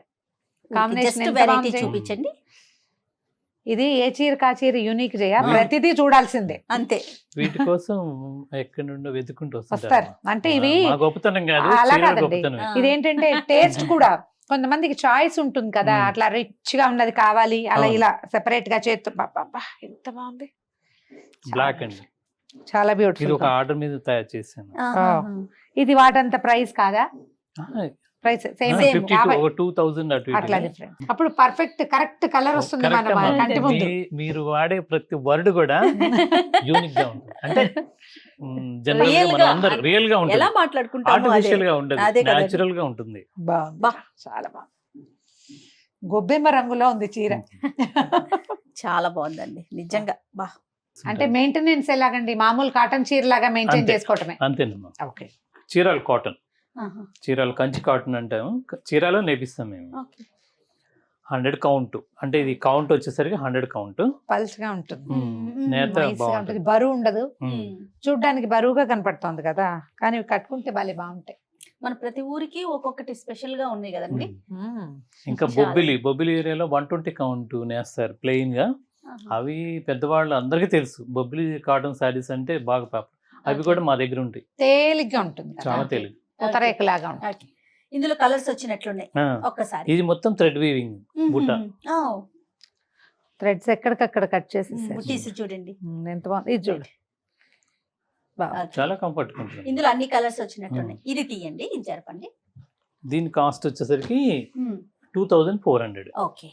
కాంబినేషన్ జస్ట్ ఎంత వెరైటీ బాగుంది. చూపించండి. ఇది ఏ చీర కా చీర యూనిక్ చేయ, ప్రతిదీ చూడాల్సిందే. అంతే. వీటి కోసం ఎక్కడి నుండో వెతుకుంటూ వస్తారు. అంటే ఇవి మా గొప్పతనం కాదు, అలా చీరల కాదండి. గొప్పతనమే. ఇదేంటంటే టేస్ట్ కూడా కొంతమందికి చాయిస్ ఉంటుంది కదా, అట్లా రిచ్ గా ఉన్నది కావాలి, అలా అవును. ఇలా సెపరేట్ గా చేస్తూ ఎంత బాగుంది. బ్లాక్ అండి. చాలా ఇది బ్యూటిఫుల్. ఒక ఆర్డర్ మీద తయారు చేశాను. ఇది వాటంత ప్రైస్ కాదా? ప్రైస్ సేమ్ 2,000 అటు అట్లా ఇటు. డిఫరెంట్. అప్పుడు పర్ఫెక్ట్ కరెక్ట్ కలర్ వస్తుంది Correct మన అమ్మా. కంటి ముందు. మీరు వాడే ప్రతి వర్డ్ కూడా యూనిక్ గా ఉంటుంది. అంటే జనరల్ గా Real మనం గా, అందరూ రియల్ గా ఉంటుంది, ఎలా మాట్లాడుకుంటామో అదే. ఆర్టిఫిషియల్ గా ఉండదు, అదే కదండి. న్యాచురల్ గా ఉంటుంది. బాగుంది. చాలా బాగుంది. గొబ్బెమ్మ రంగులో ఉంది చీర. చాలా బాగుందండి నిజంగా. బా, అంటే మెయింటెనెన్స్ ఎలాగండి? మామూలు కాటన్ చీర లాగా మెయింటైన్ అంతే. చేసుకోవటమే. అంతేనమ్మా. ఓకే. చీరాలు కాటన్, ఆహా. చీరాలు కంచి కాటన్ అంటాము. చీరాలో నేపిస్తాం మేము. ఓకే. 100 కౌంట్. అంటే ఇది కౌంట్ వచ్చేసరికి 100 కౌంట్. పల్స్ గా ఉంటుంది. నేత Nice గా బాగుంటుంది. ఉంటుంది. బరువు ఉండదు. ఉమ్. చూడ్డానికి బరువుగా కనపడుతుంది కదా, కానీ ఇవి కట్టుకుంటే భలే బాగుంటాయి. మన ప్రతి ఊరికి ఒక్కొక్కటి స్పెషల్ గా ఉన్నాయి కదండి. ఇంకా చాలా. బొబ్బిలి ఏరియాలో 120 కౌంట్ నేస్తారు ప్లెయిన్ గా. ఆహా. అవి పెద్దవాళ్ళు అందరికీ తెలుసు. బొబ్బిలి కాటన్ శారీస్ అంటే బాగా పాపం. అవి కూడా మా దగ్గర ఉంటాయి. తేలిగ్గా ఉంటుంది కదా. చాలా తెలుగు. ఉత్తరేక లాగా ఉంటుంది. ఓకే. ఇందులో కలర్స్ వచ్చినట్లున్నాయి ఒక్కసారి. ఇది మొత్తం థ్రెడ్ వీవింగ్ బుట్ట. థ్రెడ్స్ ఎక్కడికక్కడ కట్ చేసేసారు. బుట్టీస్ చూడండి. ఎంత బాగుంది. ఇది చూడు. బాగుంది. ఓకే. చాలా కంఫర్ట్ ఉంటుంది. ఇందులో అన్ని కలర్స్ వచ్చినట్లున్నాయి. ఇది తీయండి, ఇది జరపండి. దీని కాస్ట్ వచ్చేసరికి 2400. ఓకే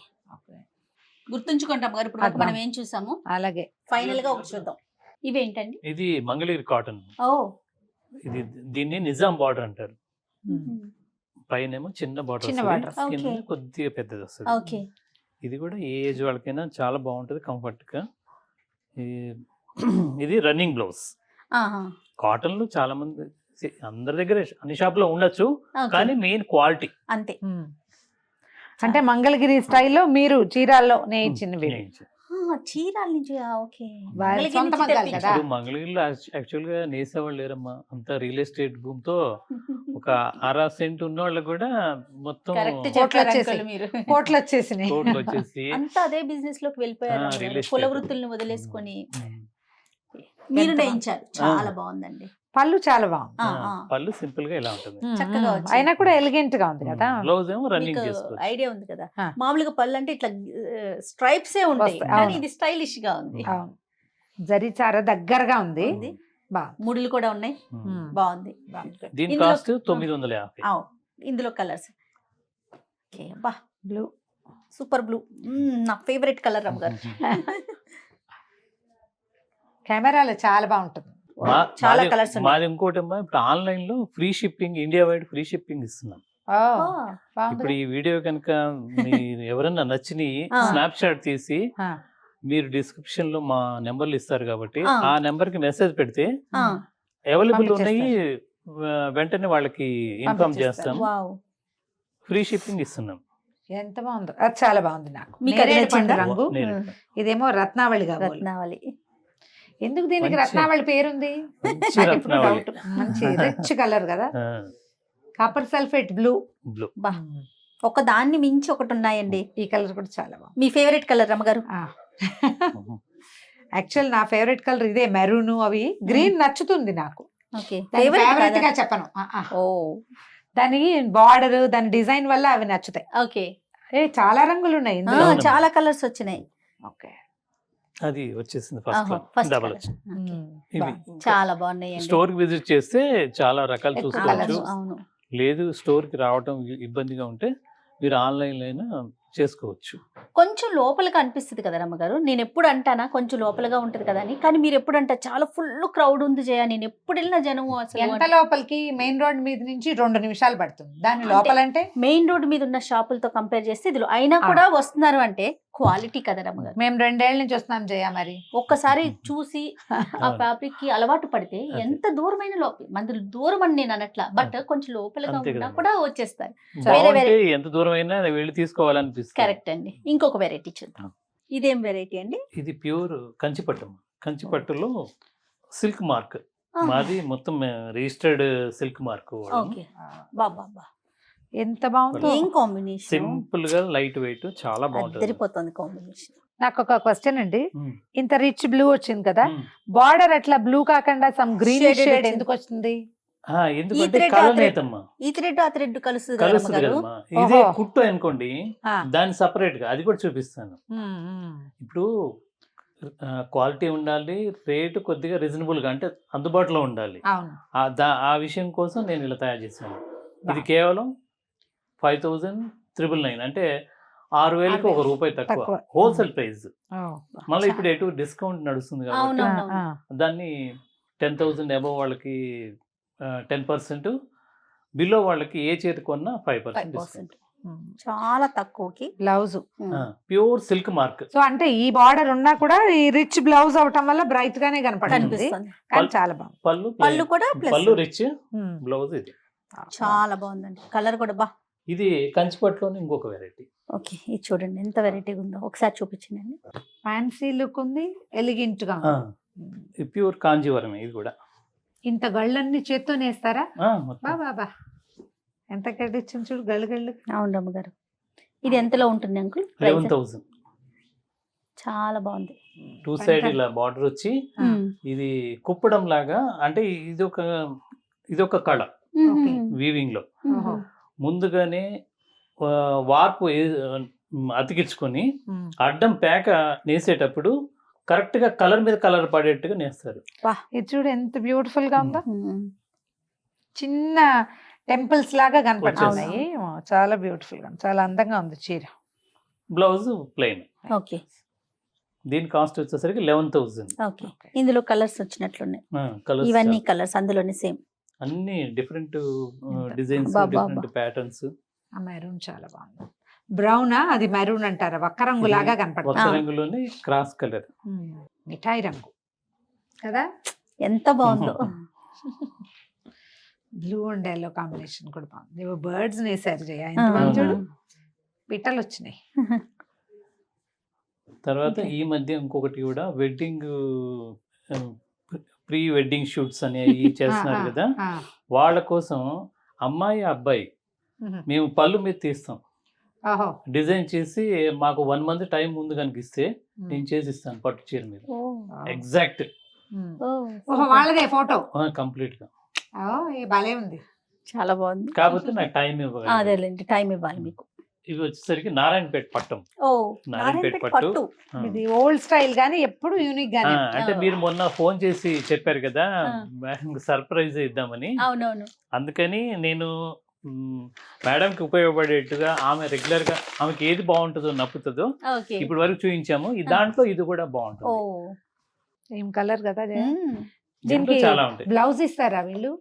గుర్తుంచుకోండి అమ్మగారు. ఇప్పుడు వరకు మనం ఏం చూసాము, అలాగే ఫైనల్ గా ఒకటి చూద్దాం. ఇవేంటండి? ఇది మంగళగిరి కాటన్. ఓ ఇది దీన్ని నిజాం బార్డర్ అంటారు. పైన ఏమో చిన్న చిన్న బార్డర్, border. కింద Okay. కొద్దిగా పెద్దది వస్తుంది. ఓకే ఇది కూడా ఏ ఏజ్ వాళ్ళకైనా చాలా బాగుంటుంది, కంఫర్ట్ గా. ఇది రన్నింగ్ బ్లౌజ్. కాటన్లు చాలా మంది అందరి దగ్గర అన్ని షాప్ లో ఉండొచ్చు, కానీ మెయిన్ క్వాలిటీ. అంతే. అంటే మంగళగిరి స్టైల్లో మీరు చీరాల్లో నేయించినవి. చీరాల నుంచి. ఓకే వారి సొంత మగ్గాలు కదా. ఇప్పుడు మంగళగిరిలో యాక్చువల్ గా నేసేవాళ్ళు లేరమ్మా, అంతా రియల్ ఎస్టేట్ భూమితో ఒక 6 సెంట్ ఉన్న వాళ్ళు కూడా మొత్తం కరెక్ట్ కోట్లు చెప్పారు వచ్చేసి. uncle మీరు. కోట్లు వచ్చేసినాయి. కోట్లు వచ్చేసి అంతా అదే బిజినెస్ లోకి వెళ్ళిపోయారు ఆ, అమ్మగారు. real estate. కుల వృత్తుల్ని వదిలేసుకొని ఉమ్. మీరు ఎంత నేయించారు. చాలా బాగుందండి. పళ్ళు చాలా బాగుంది. పళ్ళు సింపుల్ గా ఇలా ఉంటుంది. చక్కగా వచ్చింది. అయినా కూడా ఎలిగెంట్ గా ఉంది కదా. బ్లౌజ్ ఏమో రన్నింగ్ మీకు చేసుకోవచ్చు. ఐడియా ఉంది కదా, ఆ. మామూలుగా పళ్ళు అంటే ఇట్లా స్ట్రైప్స్ ఏ ఉంటాయి, వస్తాయి, కానీ అవును. ఇది స్టైలిష్ గా ఉంది. అవును. జరీ చార దగ్గరగా ఉంది. ఉంది. బాగుంది. ముడులు కూడా ఉన్నాయి. ఉమ్. బాగుంది. దీని ఇందులో- కాస్ట్ 950. ఆ, ఇందులో కలర్స్. ఓకే బా బ్లూ సూపర్ బ్లూ, నా ఫేవరెట్ కలర్ అమ్మగారు. కెమెరాలో చాలా బాగుంటుంది. చాలా కలర్స్ ఉన్నాయి. మాది ఇంకోటి అమ్మా, ఇప్పుడు ఆన్లైన్ లో free shipping, India wide free shipping ఇస్తున్నాం. ఓ, ఆ, బాగుంది. ఇప్పుడు ఈ వీడియో కనుక మీరు ఎవరన్నా నచ్చిన ఆ. స్నాప్ షాట్ తీసి ఆ, మీరు డిస్క్రిప్షన్ లో మా నెంబర్లు ఇస్తారు కాబట్టి ఆ. ఆ నెంబర్ కి మెసేజ్ పెడితే ఆ, అవైలబుల్ ఉన్నాయి, పంపించేస్తారు. వెంటనే వాళ్ళకి ఇన్ఫార్మ్ పంపించేస్తారు. చేస్తాం. వావ్. ఫ్రీ షిప్పింగ్ ఇస్తున్నాం. ఎంత బాగుందో. అది చాలా బాగుంది. నాకు మీకు అది నేరేడు పండు నచ్చిందా? రంగు. నేరేడు. ఇదేమో రత్నావళి కాబోలు. రత్నావళి. ఎందుకు దీనికి మంచి- రత్నావళి పేరుంది? మంచి నాకు ఎప్పుడూ రత్నావళి. డౌట్. మంచి రిచ్ కలర్ కదా. ఆ, కాపర్ సల్ఫేట్ బ్లూ. బ్లూ. బా ఒక దాన్ని మించి ఒకటి ఉన్నాయండి. ఈ కలర్ కూడా చాలా బాగుంది. మీ ఫేవరెట్ కలర్ అమ్మగారు? యాక్చువల్ నా ఫేవరెట్ కలర్ ఇదే, మెరూన్. అవి గ్రీన్ నచ్చుతుంది నాకు. ఓకే ఫేవరెట్ గా చెప్పను. ఓ దాని బార్డర్, దాని డిజైన్ వల్ల అవి నచ్చుతాయి. ఓకే. చాలా రంగులు ఉన్నాయి ఇందులో. అవునమ్మా. చాలా కలర్స్ వచ్చినాయి. ఓకే. అది వచ్చేసింది ఆహా, ఫస్ట్ first డబల్ colour. ఇవి బాగుంది. చాలా బాగున్నాయి. స్టోర్ కి విజిట్ చేస్తే చాలా రకాలు ఎక్కువ చూసుకోవచ్చు. colours. అవును. లేదు స్టోర్ కి రావడం ఇబ్బందిగా ఉంటే మీరు ఆన్లైన్ లో అయినా చేసుకోవచ్చు. కొంచెం లోపలికి అనిపిస్తుంది కదా రమ్మగారు. నేను ఎప్పుడు అంటానా కొంచెం లోపలగా ఉంటది కదా అని, కానీ మీరు ఎప్పుడు అంటారు చాలా ఫుల్ క్రౌడ్ ఉంది జయ, నేను ఎప్పుడు వెళ్ళిన జనం అసలు ఎంత లోపలికి మెయిన్ రోడ్ మీద నుంచి 2 నిమిషాలు పడుతుంది. దాని లోపలంటే మెయిన్ రోడ్ మీద ఉన్న షాపులతో కంపేర్ చేస్తే ఇది అయినా కూడా వస్తున్నారు అంటే క్వాలిటీ కదా రమ్మగారు. మేము 2 ఏళ్ల నుంచి వస్తున్నాం జయ. మరి ఒక్కసారి చూసి ఆ అవును. ఫ్యాబ్రిక్ కి అలవాటు పడితే అదే. ఎంత దూరమైన లోపల మంది దూరం అని నేను అనట్లా, బట్ కొంచెం లోపలగా అంతే ఉన్నా కదా. కూడా వచ్చేస్తారు. బాగుంటే ఎంత దూరం అయినా వెళ్ళి తీసుకోవాలనిపిస్తుంది. కరెక్ట్ అండి. ఇంకొక వెరైటీ చూద్దాం. ఇదేం వెరైటీ అండి? ఇది ప్యూర్ కంచిపట్టు. కంచిపట్టులో సిల్క్ మార్క్ మాది మొత్తం రిజిస్టర్డ్ సిల్క్ మార్క్. ఓకే బాబా ఎంత బాగుందో. ఏం కాంబినేషన్, సింపుల్ గా లైట్ వెయిట్ చాలా బాగుంటుంది. అద్దరిపోతుంది కాంబినేషన్. నాకు ఒక క్వశ్చన్ అండి. ఉమ్. ఇంత రిచ్ బ్లూ వచ్చింది కదా, ఉమ్. బార్డర్ అట్లా బ్లూ కాకుండా సమ్ గ్రీన్ Shaded షేడ్ వచ్చింది. ఎందుకు వచ్చింది? ఎందుకంటే thread, కలర్ ఆ thread. నేతమ్మా ఈ థ్రెడ్ ఆ థ్రెడ్ కలుస్తుంది కదా కలుస్తుంది అమ్మగారు. కదమ్మా. ఇదే ఓహో. కుట్టు అనుకోండి, ఆ, దాన్ని సపరేట్ గా అది కూడా చూపిస్తాను. ఉమ్. ఇప్పుడు క్వాలిటీ ఉండాలి, రేటు కొద్దిగా రీజనబుల్ గా అంటే అందుబాటులో ఉండాలి. అవును. ఆ విషయం కోసం నేను ఇలా తయారు చేశాను. ఇది కేవలం 5,999 అంటే 6,000కి ₹1 తక్కువ. తక్కువ. Wholesale price. ఓ. మళ్ళీ ఇప్పుడు ఎటు డిస్కౌంట్ నడుస్తుంది కాబట్టి అవునవును. ఆ, దాన్ని 10,000 అబవ్ వాళ్ళకి 10%, బిలో వాళ్ళకి ఏ చేతి కొన్నా 5% 5%. ఉమ్. చాలా తక్కువకి blouse. Pure silk mark. So అంటే ఈ బార్డర్ ఉన్నా కూడా ఈ రిచ్ బ్లౌజ్ అవటం వల్ల బ్రైట్ గానే కనపడుతుంది. కనిపిస్తుంది. కానీ చాలా బాగుంది. పళ్ళు పళ్ళు కూడా పళ్ళు ప్లస్ రిచ్, ఉమ్. బ్లౌజ్ ఇది. చాలా బాగుందండి. కలర్ కూడా బా. ఇది కంచిపట్టులోని ఇంకొక వెరైటీ. ఓకే ఇది చూడండి ఎంత వెరైటీగా ఉందో, ఒకసారి చూపించండి. ఫ్యాన్సీ లుక్ ఉంది, ఎలిగెంట్ గా ఉంది. ప్యూర్ కాంజీవరం ఇది కూడా. ఇంత గళ్ళన్ని చేత్తో నేస్తారా? మొత్తం. బాబా ఎంత కట్టించింది చూడు, గళ్ళు గళ్ళు. అవును అమ్మగారు. ఇది ఎంతలో ఉంటుంది అంకుల్? 11,000. చాలా బాగుంది. 2 సైడ్ ఇలా బార్డర్ వచ్చి ఇది కుప్పడం లాగా, అంటే ఇది ఒక కళ ఓకే. వీవింగ్ లో. ఓహో. ముందుగానే వార్పు అతికించుకొని ఉమ్. అడ్డం పేక నేసేటప్పుడు కరెక్ట్ గా కలర్ మీద కలర్ పడేట్టుగా నేస్తారు. ఇది చూడు ఎంత బ్యూటిఫుల్ గా ఉందో. చిన్న టెంపుల్స్ లాగా కనపడుతున్నాయి. చాలా బ్యూటిఫుల్ గా, చాలా అందంగా ఉంది చీర. Blouse plain. ఓకే దీని కాస్ట్ వచ్చేసరికి 11,000. ఓకే. ఇందులో కలర్స్ వచ్చినట్లున్నాయి. కలర్స్ ఇవన్నీ కలర్స్ అందులోనే సేమ్. అన్ని డిఫరెంట్ డిజైన్స్, బాబా, డిఫరెంట్ ప్యాటర్న్స్. ఆ మెరూన్ చాలా బాగుంది. బ్రౌనా, అది మెరూన్ అంటారా, ఒక్క రంగు లాగా ఒక్క కనపడుతుంది. రంగులోనే క్రాస్ కలర్. మిఠాయి రంగు కదా, ఎంత బాగుందో. బ్లూ అండ్ ఎల్లో కాంబినేషన్ కూడా బాగుంది. బర్డ్స్ వేసారు జయ, ఎంత బాగుంది చూడు, పిట్టలు వచ్చినాయి. తర్వాత Okay. ఈ మధ్య ఇంకొకటి కూడా వెడ్డింగ్ ప్రీ వెడ్డింగ్ షూట్స్ అనేవి చేస్తున్నారు కదా, వాళ్ళ కోసం అమ్మాయి అబ్బాయి మేము పళ్ళు మీద తీస్తాం, ఓహో, డిజైన్ చేసి మాకు 1 month టైం ముందు కనిపిస్తే నేను చేసి ఇస్తాను పట్టు చీర మీద ఎగ్జాక్ట్ ఓహో, వాళ్ళదే ఫోటో కంప్లీట్ గా. భలే ఉంది. చాలా బాగుంది. కాకపోతే నాకు టైం ఇవ్వాలి. అదేలేండి, టైం ఇవ్వాలి మీకు. ఇవి వచ్చేసరికి నారాయణపేట పట్టం. ఓ నారాయణపేట నారాయణపేట పట్టు. పట్టు. ఇది ఓల్డ్ స్టైల్ గానీ ఎప్పుడు యూనిక్ గానే. అంటే మీరు మొన్న ఫోన్ చేసి చెప్పారు కదా సర్ప్రైజ్ ఇద్దామని, అవునవును. అందుకని నేను మేడంకి ఉపయోగపడేట్టుగా ఆమె రెగ్యులర్ గా ఆమెకి ఏది బాగుంటుందో నప్పుతుందో ఓకే. ఇప్పుడు వరకు చూపించాము. ఈ దాంట్లో ఇది కూడా ఓ బాగుంటుంది. సేమ్ కలర్ కదా జయ. దీంట్లో దీనికి చాలా ఉంటాయి. బ్లౌజ్ ఇస్తారా వీళ్ళు?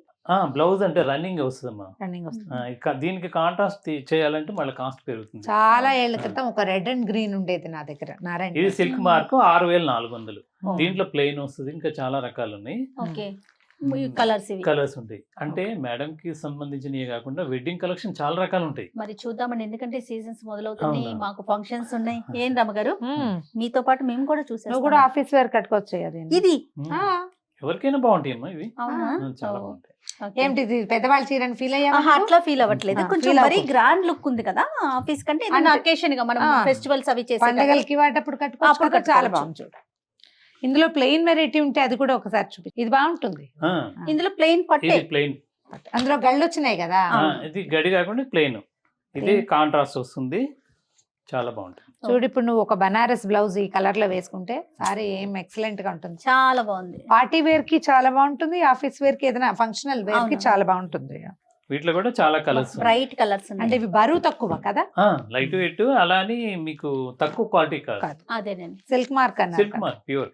బ్లౌజ్ అంటే రన్నింగ్ వస్తుందమ్మా. రన్నింగ్ వస్తుంది. దీనికి కాంట్రాస్ట్ చేయాలంటే మళ్ళీ కాస్ట్ పెరుగుతుంది. చాలా ఏళ్ల క్రితం ఒక రెడ్ అండ్ గ్రీన్ ఉండేది నా దగ్గర, నారాయణ. ఇది సిల్క్ మార్క్ 6,400. దీంట్లో ప్లెయిన్ వస్తుంది, ఇంకా చాలా రకాలు ఉన్నాయి. ఓకే. కలర్స్ ఇవి. కలర్స్ ఉంటాయి. అంటే మేడం కి సంబంధించినవి కాకుండా వెడ్డింగ్ కలెక్షన్ చాలా రకాలు ఉంటాయి. మరి చూద్దామండి, ఎందుకంటే సీజన్స్ మొదలవుతున్నాయి, అవునా. మాకు ఫంక్షన్స్ ఉన్నాయి. ఏం రమ్మగారు, మీతో పాటు మేము కూడా నువ్వు చూసాం. కూడా ఆఫీస్ వేర్ కట్టుకోవచ్చు అది. ఇది ఎవరికైనా బాగుంటాయి అమ్మా ఇవి. అవునా? చాలా ఓ. బాగుంటాయి. ఓకే. ఏంటి ఇది పెద్దవాళ్ళ చీరని ఫీల్ అయ్యా? ఆహా, అట్లా ఫీల్ అవ్వట్లేదు. ఆ, కొంచెం feel మరీ అవ్వకూడదు. గ్రాండ్ లుక్ ఉంది కదా ఆఫీస్ కంటే. అంటే- అకేషన్ గా మనం ఆ. ఫెస్టివల్స్ అవి చేసే పండగలకి వాటప్పుడు కట్టుకోవచ్చు అప్పుడు కదా, చాలా కట్టుకోవచ్చు. బాగుంది చూడు. ఇందులో ప్లెయిన్ వెరైటీ ఉంటే అది కూడా ఒకసారి చూపి, ఇది బాగుంటుంది. ఆ, ఇందులో ప్లెయిన్ పట్టే. ఇది ప్లెయిన్. అందులో గళ్ళు వచ్చినాయి కదా. ఇది గడి కాకుండా ప్లెయిన్. ఇది కాంట్రాస్ట్ వస్తుంది, చాలా బాగుంటుంది. చూడు, ఇప్పుడు నువ్వు ఒక బనారస్ బ్లౌజ్ ఈ కలర్ లో వేసుకుంటే సారీ ఏం ఎక్సలెంట్ గా ఉంటుంది. చాలా బాగుంది. పార్టీ వేర్ కి చాలా బాగుంటుంది, ఆఫీస్ వేర్ కి ఏదైనా ఫంక్షనల్ వేర్ కి అవును. చాలా బాగుంటుంది. వీటిలో కూడా చాలా కలర్స్ బ్రైట్ కలర్స్ అంటే ఇవి బరువు తక్కువ కదా, లైట్ వెయిట్, అలా అని మీకు తక్కువ క్వాలిటీ కాదు. కాదు. అదేనండి. సిల్క్ మార్క్ అన్నారు సిల్క్ కదా. Mark pure.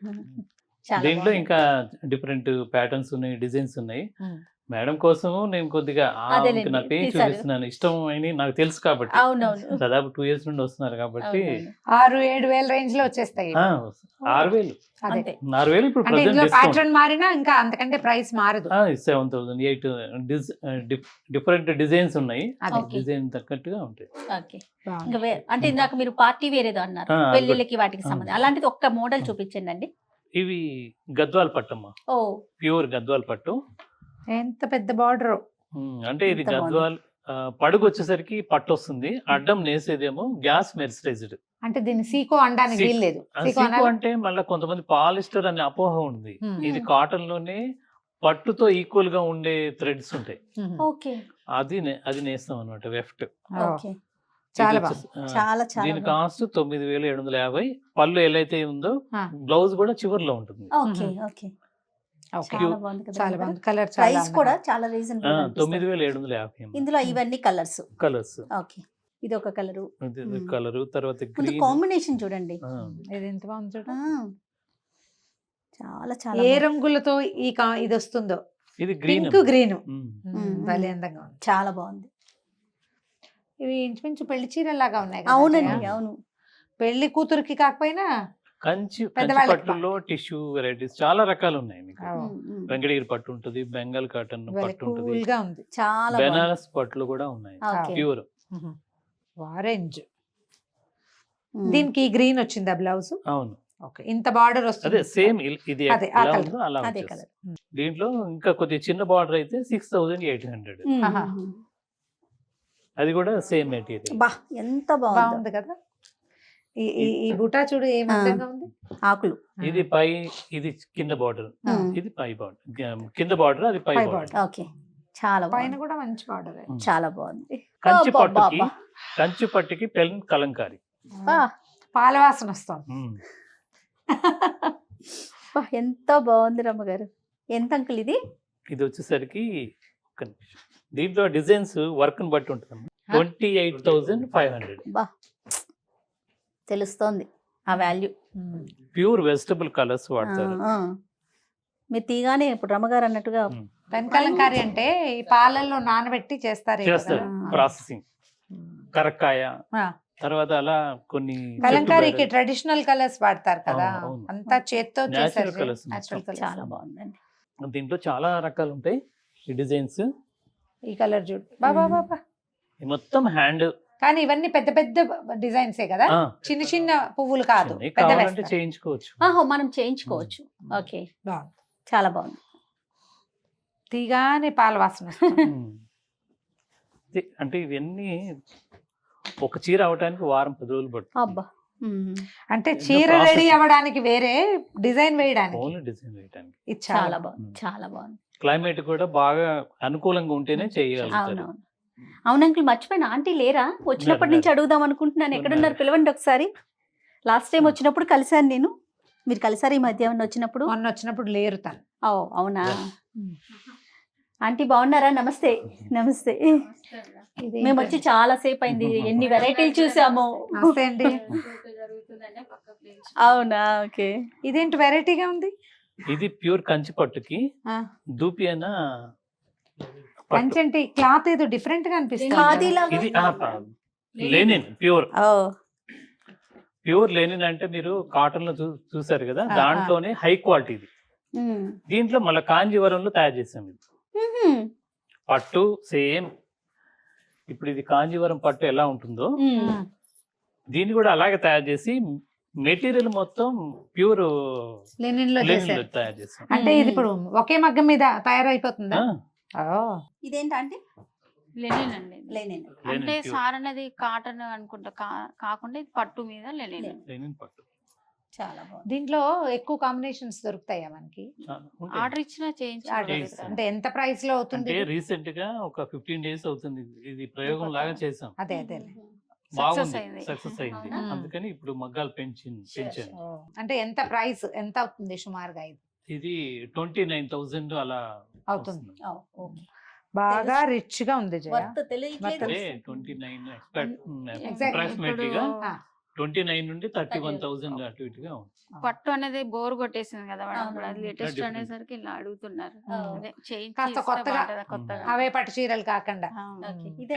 చాలా దీంట్లో బాగుంది. ఇంకా డిఫరెంట్ ప్యాటర్న్స్ ఉన్నాయి, డిజైన్స్ ఉన్నాయి. ఉమ్. మేడం కోసం నేను కొద్దిగా అదేలేండి, నా పేజ్ తీశారు. చూపిస్తున్నాను. ఇష్టం అని నాకు తెలుసు కాబట్టి, అవునవును. దాదాపు 2 years నుండి వస్తున్నారు కాబట్టి. అవునవును. 6-7 వేల రేంజ్ లో వచ్చేస్తాయి. 6,000. అదే. అంతే. 6,000 ఇప్పుడు అంటే ప్రజెంట్ ఇందులో డిస్కౌంట్. ప్యాటర్న్ మారినా ఇంకా అంతకంటే ప్రైస్ మారదు. 7,000, 8 డిఫరెంట్ డిజైన్స్ ఉన్నాయి. అదే. ఓకే. డిజైన్ తగ్గట్టుగా ఉంటాయి. ఓకే. బాగుంది. ఇంకా అంటే ఇందాక మీరు పార్టీ వేరేదో అన్నారు, ఆ, అది పెళ్లిళ్ళకి వాటికి సంబంధం. అలాంటిది ఒక్క మోడల్ చూపించండి అండి. ఇవి గద్వాల్ పట్టమ్మా, ఓ ప్యూర్ గద్వాల్ పట్టు. ఎంత పెద్ద బార్డర్. అంటే ఇది ఎంత బాగుంది. గద్వాల్ పడుగు వచ్చేసరికి పట్టు వస్తుంది, అడ్డం నేసేదేమో గ్యాస్ మెర్సరైజ్డ్. అంటే దీన్ని సీకో అనడానికి సీ- వీల్లేదు. సీకో సీకో అనాలి? అంటే మళ్ళీ కొంతమంది పాలిస్టర్ అనే అపోహ ఉంది. Hmm. ఇది కాటన్ లోనే పట్టుతో ఈక్వల్ గా ఉండే థ్రెడ్స్ ఉంటాయి. ఉమ్. ఓకే. అది నేస్తాం అనమాట వెఫ్ట్. ఓ, ఓకే. చాలా బాగుంది. చాలా చాలా దీని బాగుంది. కాస్ట్ 9,750. పళ్ళు ఎలా అయితే ఉందో ఆ. బ్లౌజ్ కూడా చివర్లో ఉంటుంది. ఓకే. ఓకే. ఓకే. చాలా బాగుంది కదా. చాలా బాగుంది. కలర్ చాలా ప్రైస్ కూడా అందంగా. చాలా రీజనబుల్. 9,750. ఇందులో ఇవన్నీ కలర్స్. కలర్స్. ఓకే. ఇది ఒక కలరు. కలర్, తర్వాత ముందు గ్రీన్. కాంబినేషన్ చూడండి. ఇది ఎంత బాగుంది చూడు. ఆ. చాలా చాలా ఏ బాగుంది. రంగులతో ఇది వస్తుందో, ఇది గ్రీన్. పింక్ గ్రీన్, మ్మ్. భలే అందంగా ఉంది. చాలా బాగుంది. ఇవి ఇంచుమించు పెళ్లి చీరలాగా ఉన్నాయి కదా అవునండి, జయ? అవును. పెళ్లి కూతురికి కాకపోయినా కంచి పెద్దవాళ్ళకి పట్టులో టిష్యూ వెరైటీస్ చాలా రకాలు ఉన్నాయి మీకు. ఓ, వెంకటగిరి పట్టు ఉంటుంది, బెంగాల్ కాటన్ భలే పట్టు ఉంటుంది, కూల్ గా ఉంది. చాలా బాగుంది. బెనారస్ పట్టులు కూడా ఉన్నాయి ఓకే. ప్యూర్. ఆరెంజ్. మ్మ్. దీనికి గ్రీన్ వచ్చిందా బ్లౌజ్? అవును, ఓకే. ఇంత బార్డర్ అదే వస్తుంది. సేమ్ ఇది అదే, ఆ ఎలా colour. ఉందో అలా అదే వచ్చేస్తుంది. కలర్. దీంట్లో ఇంకా కొద్దిగా చిన్న బార్డర్ అయితే 6,800. మ్మ్. ఆహా. అది కూడా సేమ్ మెటీరియల్. బా ఎంత బాగుంది. బాగుంది కదా. ఈ బుటా చూడు ఏ అందంగా ఉంది. ఆకులు. ఇది పై, ఇది కింద బార్డర్, మ్మ్. ఇది పై బార్డర్. కింద బార్డర్, అది పై పై బార్డర్. ఓకే. చాలా పైన బాగుంది. కూడా మంచి బార్డర్. చాలా బాగుంది. కంచి అబ్బా, పట్టుకి అబ్బా. కంచి పట్టుకి పెన్ కలంకారీ. బా, పాల వాసన వస్తుంది. బా, ఎంత బాగుంది రమ్మగారు. ఎంత అంకుల్ ఇది? ఇది వచ్చేసరికి ఒక్క నిమిషం. దీంట్లో డిజైన్స్ వర్క్ ని బట్టి ఉంటుంది 28,500. బా తెలుస్తోంది ఆ వాల్యూ. ప్యూర్ వెజిటబుల్ కలర్స్ వాడతారు. మీరు తీగానే ఇప్పుడు రమ్మగారు అన్నట్టుగా కలంకారీ అంటే ఈ పాలల్లో నానబెట్టి చేస్తారు చేస్తారు ప్రాసెసింగ్. కరక్కాయ తర్వాత అలా కొన్ని కలంకారీకి ట్రెడిషనల్ కలర్స్ వాడతారు కదా, అవును. అంతా చేత్తో Natural చేస్తారు. colours. Natural colours. చాలా బాగుందండి. దీంట్లో చాలా రకాలు ఉంటాయి ఈ డిజైన్స్. ఈ కలర్ చూడు బాబా బాబా. మొత్తం హ్యాండ్ కానీ ఇవన్నీ పెద్ద పెద్ద డిజైన్సే కదా, చిన్న చిన్న పువ్వులు కాదు. పెద్ద కావాలంటే చేయించుకోవచ్చు. మనం చేయించుకోవచ్చు. ఓకే, బాగుంది, చాలా బాగుంది. తీగానే పాల వాసన వస్తుంది. అంటే ఇవన్నీ ఒక చీర అవటానికి వారం 10 రోజులు పడుతుంది. అబ్బా అంటే చీర రెడీ అవ్వడానికి వేరే, డిజైన్ వేయడానికి ఓన్లీ డిజైన్ వేయడానికి. ఇది చాలా బాగుంది, చాలా బాగుంది. క్లైమేట్ కూడా బాగా అనుకూలంగా ఉంటేనే చేయగలుగుతారు. అవునవును. అవును అంకుల్, మర్చిపోయిన ఆంటీ లేరా? వచ్చినప్పటి నుంచి అడుగుదాం అనుకుంటున్నాను. ఎక్కడున్నారు? పిలవండి ఒకసారి. లాస్ట్ టైం వచ్చినప్పుడు కలిసాను నేను. మీరు కలిసారు ఈ మధ్య వచ్చినప్పుడు? మొన్న వచ్చినప్పుడు లేరు తను. అవునా? ఆంటీ బాగున్నారా? నమస్తే. నమస్తే. మేము వచ్చి చాలా సేపు అయింది, ఎన్ని వెరైటీలు చూసాము. నమస్తే అండి. అవునా? ఓకే. ఇదేంటి వెరైటీగా ఉంది? ఇది ప్యూర్ కంచి పట్టుకి దూపి అయినా కంచెంటి క్లాత్ ఏదో డిఫరెంట్ గా అనిపిస్తుంది. ఇది లెనిన్ ప్యూర్. ప్యూర్ లెనిన్ అంటే మీరు కాటన్ లో చూసారు కదా, దాంట్లోనే హై క్వాలిటీ. ఇది దీంట్లో మళ్ళీ కాంజీవరంలో తయారు చేసాం. ఇది పట్టు సేమ్. ఇప్పుడు ఇది కాంజీవరం పట్టు ఎలా ఉంటుందో దీన్ని కూడా అలాగే తయారు చేసి మెటీరియల్ మొత్తం ప్యూర్ లెనిన్ లో తయారు చేసాం. అంటే ఇది ఇప్పుడు ఒకే మగ్గం మీద తయారైపోతుందా? ఇదేంటంటే లెనిన్ అండి. లెనిన్ అంటే సార్ అనేది కాటన్ అనుకుంటా, కాకుండా ఇది పట్టు మీద లెనిన్. లెనిన్ పట్టు చాలా బాగుంది. దీంట్లో ఎక్కువ కాంబినేషన్స్ దొరుకుతాయా మనకి? ఆర్డర్ ఇచ్చినా చేయించాలి. అంటే ఎంత ప్రైస్ లో అవుతుంది? అంటే రీసెంట్ గా ఒక 15 days అవుతుంది. ఇది ప్రయోగం లాగా చేసాం. అదే అదే బాగుంది, సక్సెస్ అయింది. అందుకని ఇప్పుడు మగ్గాలు పెంచాను. అంటే ఎంత ప్రైస్ ఎంత అవుతుంది సుమారుగా? ఇది 29,000 అలా అవుతుంది. బాగా రిచ్ గా ఉంది. 29 అప్రాక్సిమేట్లీ గా 29 నుండి 31,000 అటు ఇటుగా ఉంది. పట్టు అనేది బోర్ కొట్టేసింది కదా మేడం, ఇప్పుడు అది లేటెస్ట్ అనేసరికి ఇలా అడుగుతున్నారు. అదే కాస్త కొత్తగా అవే పట్టు చీరలు కాకుండా.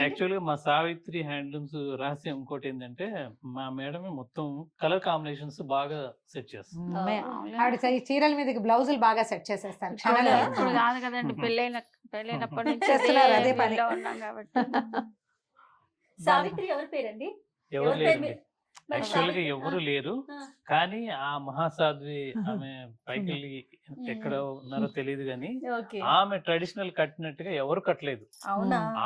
యాక్చువల్ గా మా సావిత్రి హ్యాండ్లూమ్స్ రహస్యం ఇంకోటి ఏంటంటే, మా మేడమే మొత్తం కలర్ కాంబినేషన్స్ బాగా సెట్ చేస్తుంది. ఆవిడ చీరల మీదకి బ్లౌజులు బాగా సెట్ చేసేస్తారు. ఇప్పుడు కాదు కదండి, పెళ్ళైనప్పటి నుంచి చేస్తున్నారు అదే పని. ఉన్నాం కాబట్టి. సావిత్రి ఎవరి పేరండి? ఎవరు లేరు యాక్చువల్ గా, ఎవరు లేరు. కానీ ఆ మహాసాధ్వి ఆమె పైకి వెళ్ళి ఎక్కడ ఉన్నారో తెలియదు కానీ ఆమె ట్రెడిషనల్ కట్టినట్టుగా ఎవరు కట్టలేదు.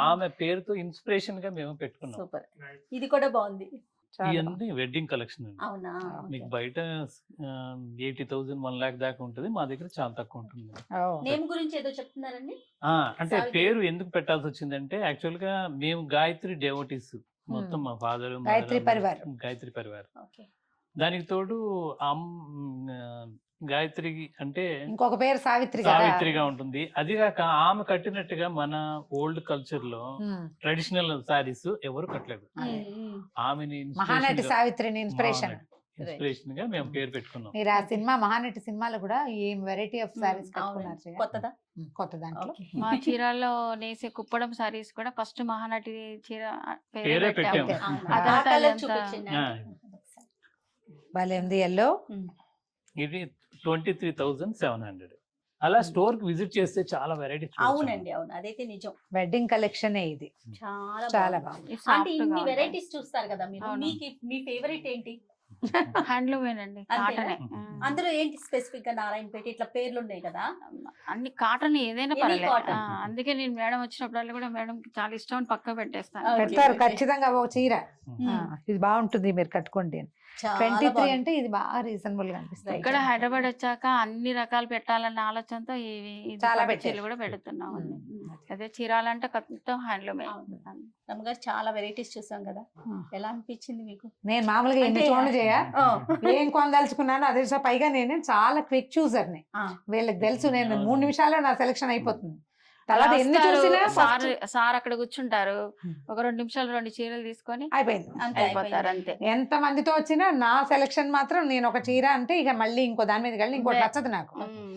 ఆమె పేరుతో ఇన్స్పిరేషన్ గా మేము పెట్టుకున్నాం. సూపర్. ఇది కూడా బాగుంది. ఇవన్నీ వెడ్డింగ్ కలెక్షన్ అండి. మీకు బయట 80,000 1 lakh దాకా ఉంటుంది, మా దగ్గర చాలా తక్కువ ఉంటుంది. నేమ్ గురించి ఏదో చెప్తున్నారండి. అంటే పేరు ఎందుకు పెట్టాల్సి వచ్చిందంటే, యాక్చువల్ గా మేము గాయత్రి డెవోటీస్ మొత్తం, మా ఫాదర్ గాయత్రి పరివార్. దానికి తోడు గాయత్రి అంటే ఇంకొక పేరు సావిత్రిగా ఉంటుంది. అది కాక ఆమె కట్టినట్టుగా మన ఓల్డ్ కల్చర్ లో ట్రెడిషనల్ సారీస్ ఎవరు కట్టలేదు. ఆమెని మహానటి సావిత్రిని ఇన్స్పిరేషన్ గా మేము పేరు పెట్టుకున్నాం. మీరు ఆ సినిమా మహానటి సినిమాలో కూడా ఏం వెరైటీ ఆఫ్ సారీస్ కట్టుకున్నారు. కొత్త దాంట్లో మా చీరల్లో నేసే కుప్పడం సారీస్ కూడా ఫస్ట్ మహానటి చీర పేరే పెట్టాము. భలే ఉంది. ఎల్లో ఇది 23,700. అలా స్టోర్ కి విజిట్ చేస్తే చాలా వెరైటీ. అవునండి, అవును, అదైతే నిజం. వెడ్డింగ్ కలెక్షన్ ఇది చాలా బాగుంది. అంటే ఇన్ని వెరైటీస్ చూస్తారు కదా మీరు, మీ ఫేవరెట్ ఏంటి? హ్యాండ్లూమేనండి, కాటనే. అందులో ఏంటి స్పెసిఫిక్ గా? నారాయణపేట ఇట్లా పేర్లు ఉన్నాయి కదా, అన్ని కాటన్ ఏదైనా పర్లేదు. అందుకే నేను మేడం వచ్చినప్పుడల్లా కూడా మేడం చాలా ఇష్టం అని పక్క పెట్టేస్తాను. పెడతారు ఖచ్చితంగా ఓ చీర. ఇది బాగుంటుంది, మీరు కట్టుకోండి. 23 అంటే ఇది బాగా రీజనబుల్ గా అనిపిస్తుంది. ఇక్కడ హైదరాబాద్ వచ్చాక అన్ని రకాలు పెట్టాలన్న ఆలోచనతో చాలా చీరలు కూడా పెడుతున్నాం. అదే చీరాలంటే మొత్తం హ్యాండ్లూమే. రమ్మగారు చాలా వెరైటీస్ చూసాం కదా, ఎలా అనిపించింది మీకు? నేను మామూలుగా ఎన్ని చూడండి ఏం కొనదలుచుకున్నాను అదే. పైగా నేను చాలా క్విక్ చూజర్ ని, వీళ్ళకి తెలుసు నేను 3 నిమిషాల్లో నా సెలెక్షన్ అయిపోతుంది. తర్వాత ఎన్ని చూసినా సార్ సార్ అక్కడ కూర్చుంటారు, ఒక 2 నిమిషాలు 2 చీరలు తీసుకొని అయిపోయింది. అంతే అయిపోతారు అంతే. ఎంత మందితో వచ్చినా నా సెలక్షన్ మాత్రం నేను ఒక చీర అంటే ఇక మళ్ళీ ఇంకో దాని మీదకి వెళ్ళి ఇంకోటి నచ్చదు నాకు.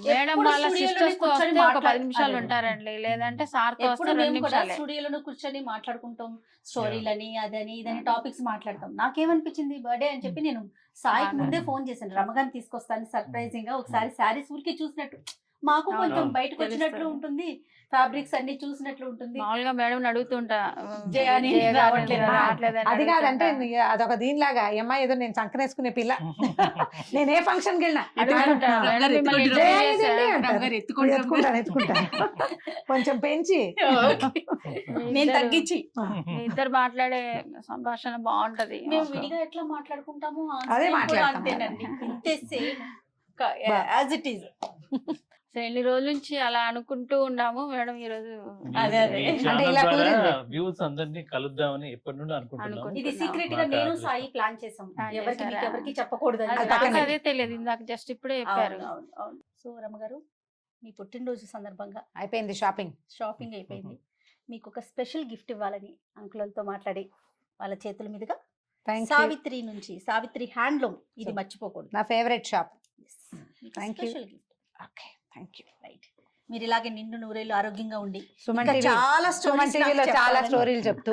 మేడం ఎప్పుడు వాళ్ళ స్టూడియోలోనే సిస్టర్స్ తో కూర్చొని వస్తే ఒక 10 మాట్లాడు- నిమిషాలు అదే. ఉంటారండి, లేదంటే సార్ తో ఎప్పుడు వస్తే 2 మేము కూడా నిమిషాలే. స్టూడియోలో కూర్చొని మాట్లాడుకుంటాం, స్టోరీలని అదని ఇదని టాపిక్స్ మాట్లాడతాం. నాకేమనిపించింది బర్త్డే అని చెప్పి నేను సాయి అవునా. ముందే ఫోన్ చేశాను, రమగాన్ని తీసుకొస్తాను సర్ప్రైజింగ్ గా, ఒకసారి శారీస్ ఊరికి చూసినట్టు మాకు అవును. కొంచెం బయటకు వచ్చినట్లు తెలుస్తుంది. ఉంటుంది, ఫ్యాబ్రిక్స్ అన్ని చూసినట్లు ఉంటుంది. మామూలుగా మేడం అడుగుతుంటా, జయాని జయ గారు రావట్లేదా? రావట్లేదని అది కాదంటే అడుగుతుంటా. అదొక దీనిలాగా అమ్మాయి ఏదో నేను చంకనేసుకునే పిల్ల, నేను ఏ ఫంక్షన్ కి వెళ్ళినా అడుగుతుంటా, ఆ, మేడం మిమ్మల్ని ఎత్తుకుంటారు. ఇంటర్వ్యూ చేశా. జయ ఇదండి అంటారు. రమగారు ఎత్తుకుంటారు. ఎత్తుకుంటాను కొంచెం పెంచి నేను ఇద్దరు- తగ్గించి మీ ఇద్దరు మాట్లాడే సంభాషణ బాగుంటది. మేము విడిగా ఎట్లా మాట్లాడుకుంటాము అదే కూడా మాట్లాడతాం. అంతేనండి, ఇంతే same as it is. So ఎన్ని రోజుల నుంచి అలా అనుకుంటూ ఉన్నాము మేడం, ఈ రోజు అదే, అదే. ఈ అంటే ఛానల్ ఇలా ద్వారా కుదిరింది. వ్యూస్ అందరినీ కలుద్దామని ఎప్పటి నుండి అనుకుంటున్నాం. అనుకుంటున్నాం. ఇది సీక్రెట్ గా నేను మాకు సాయి ప్లాన్ చేసాం, ప్లాన్ ఎవరికి చేశారా? మీకు ఎవరికి చెప్పకూడదు అని. అది అది పక్కన నాకు పెట్టి. అదే తెలియదు, ఇందాక జస్ట్ ఇప్పుడే చెప్పారు. అవును, అవును, అవును. సో రమగారు, మీ పుట్టినరోజు సందర్భంగా అయిపోయింది షాపింగ్. షాపింగ్ అయిపోయింది, మీకు ఒక స్పెషల్ గిఫ్ట్ ఇవ్వాలని అంకులతో మాట్లాడి వాళ్ళ చేతుల మీదుగా థ్యాంక్ యూ. సావిత్రి నుంచి, సావిత్రి హ్యాండ్లూమ్, ఇది మర్చిపోకూడదు. నా favourite shop. Thank you. Special gift. Okay thank you. Right, మీరు ఇలాగే నిండు నూరేళ్ళు ఆరోగ్యంగా ఉండి సుమన్ ఇంకా టీవీ, చాలా సుమన్ స్టోరీస్ టీవీలో చాలా స్టోరీలు చెప్తూ.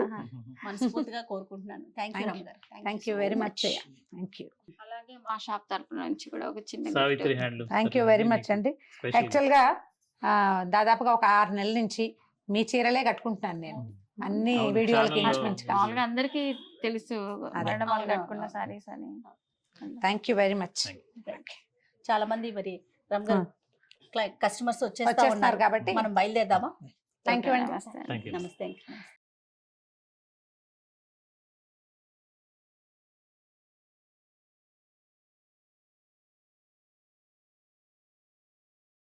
మనస్ఫూర్తిగా కోరుకుంటున్నాను. Thank you Thank you. రమగారు. Thank you very much. Thank you. అలాగే మా షాప్ తరపున నుంచి కూడా ఒక చిన్న Savitri gift. Handloom. Thank you very much అండి. యాక్చువల్గా దాదాపుగా ఒక 6 నెలల నుంచి మీ చీరలే కట్టుకుంటున్నాను నేను, అన్ని అవును, వీడియోలకి ఛానల్లో ఇంచుమించుగా. మామూలుగా అందరికి తెలుసు అదే. మేడం వాళ్ళు అవును. కట్టుకున్న సారీస్ అని. Thank you very much. చాలా మంది మరి రమగారు కస్టమర్స్ వచ్చేస్తా వచ్చేస్తున్నారు ఉన్నారు కాబట్టి మనం బయలుదేరదామా? థ్యాంక్ యూ అండి. నమస్తే. Thank you. నమస్తే.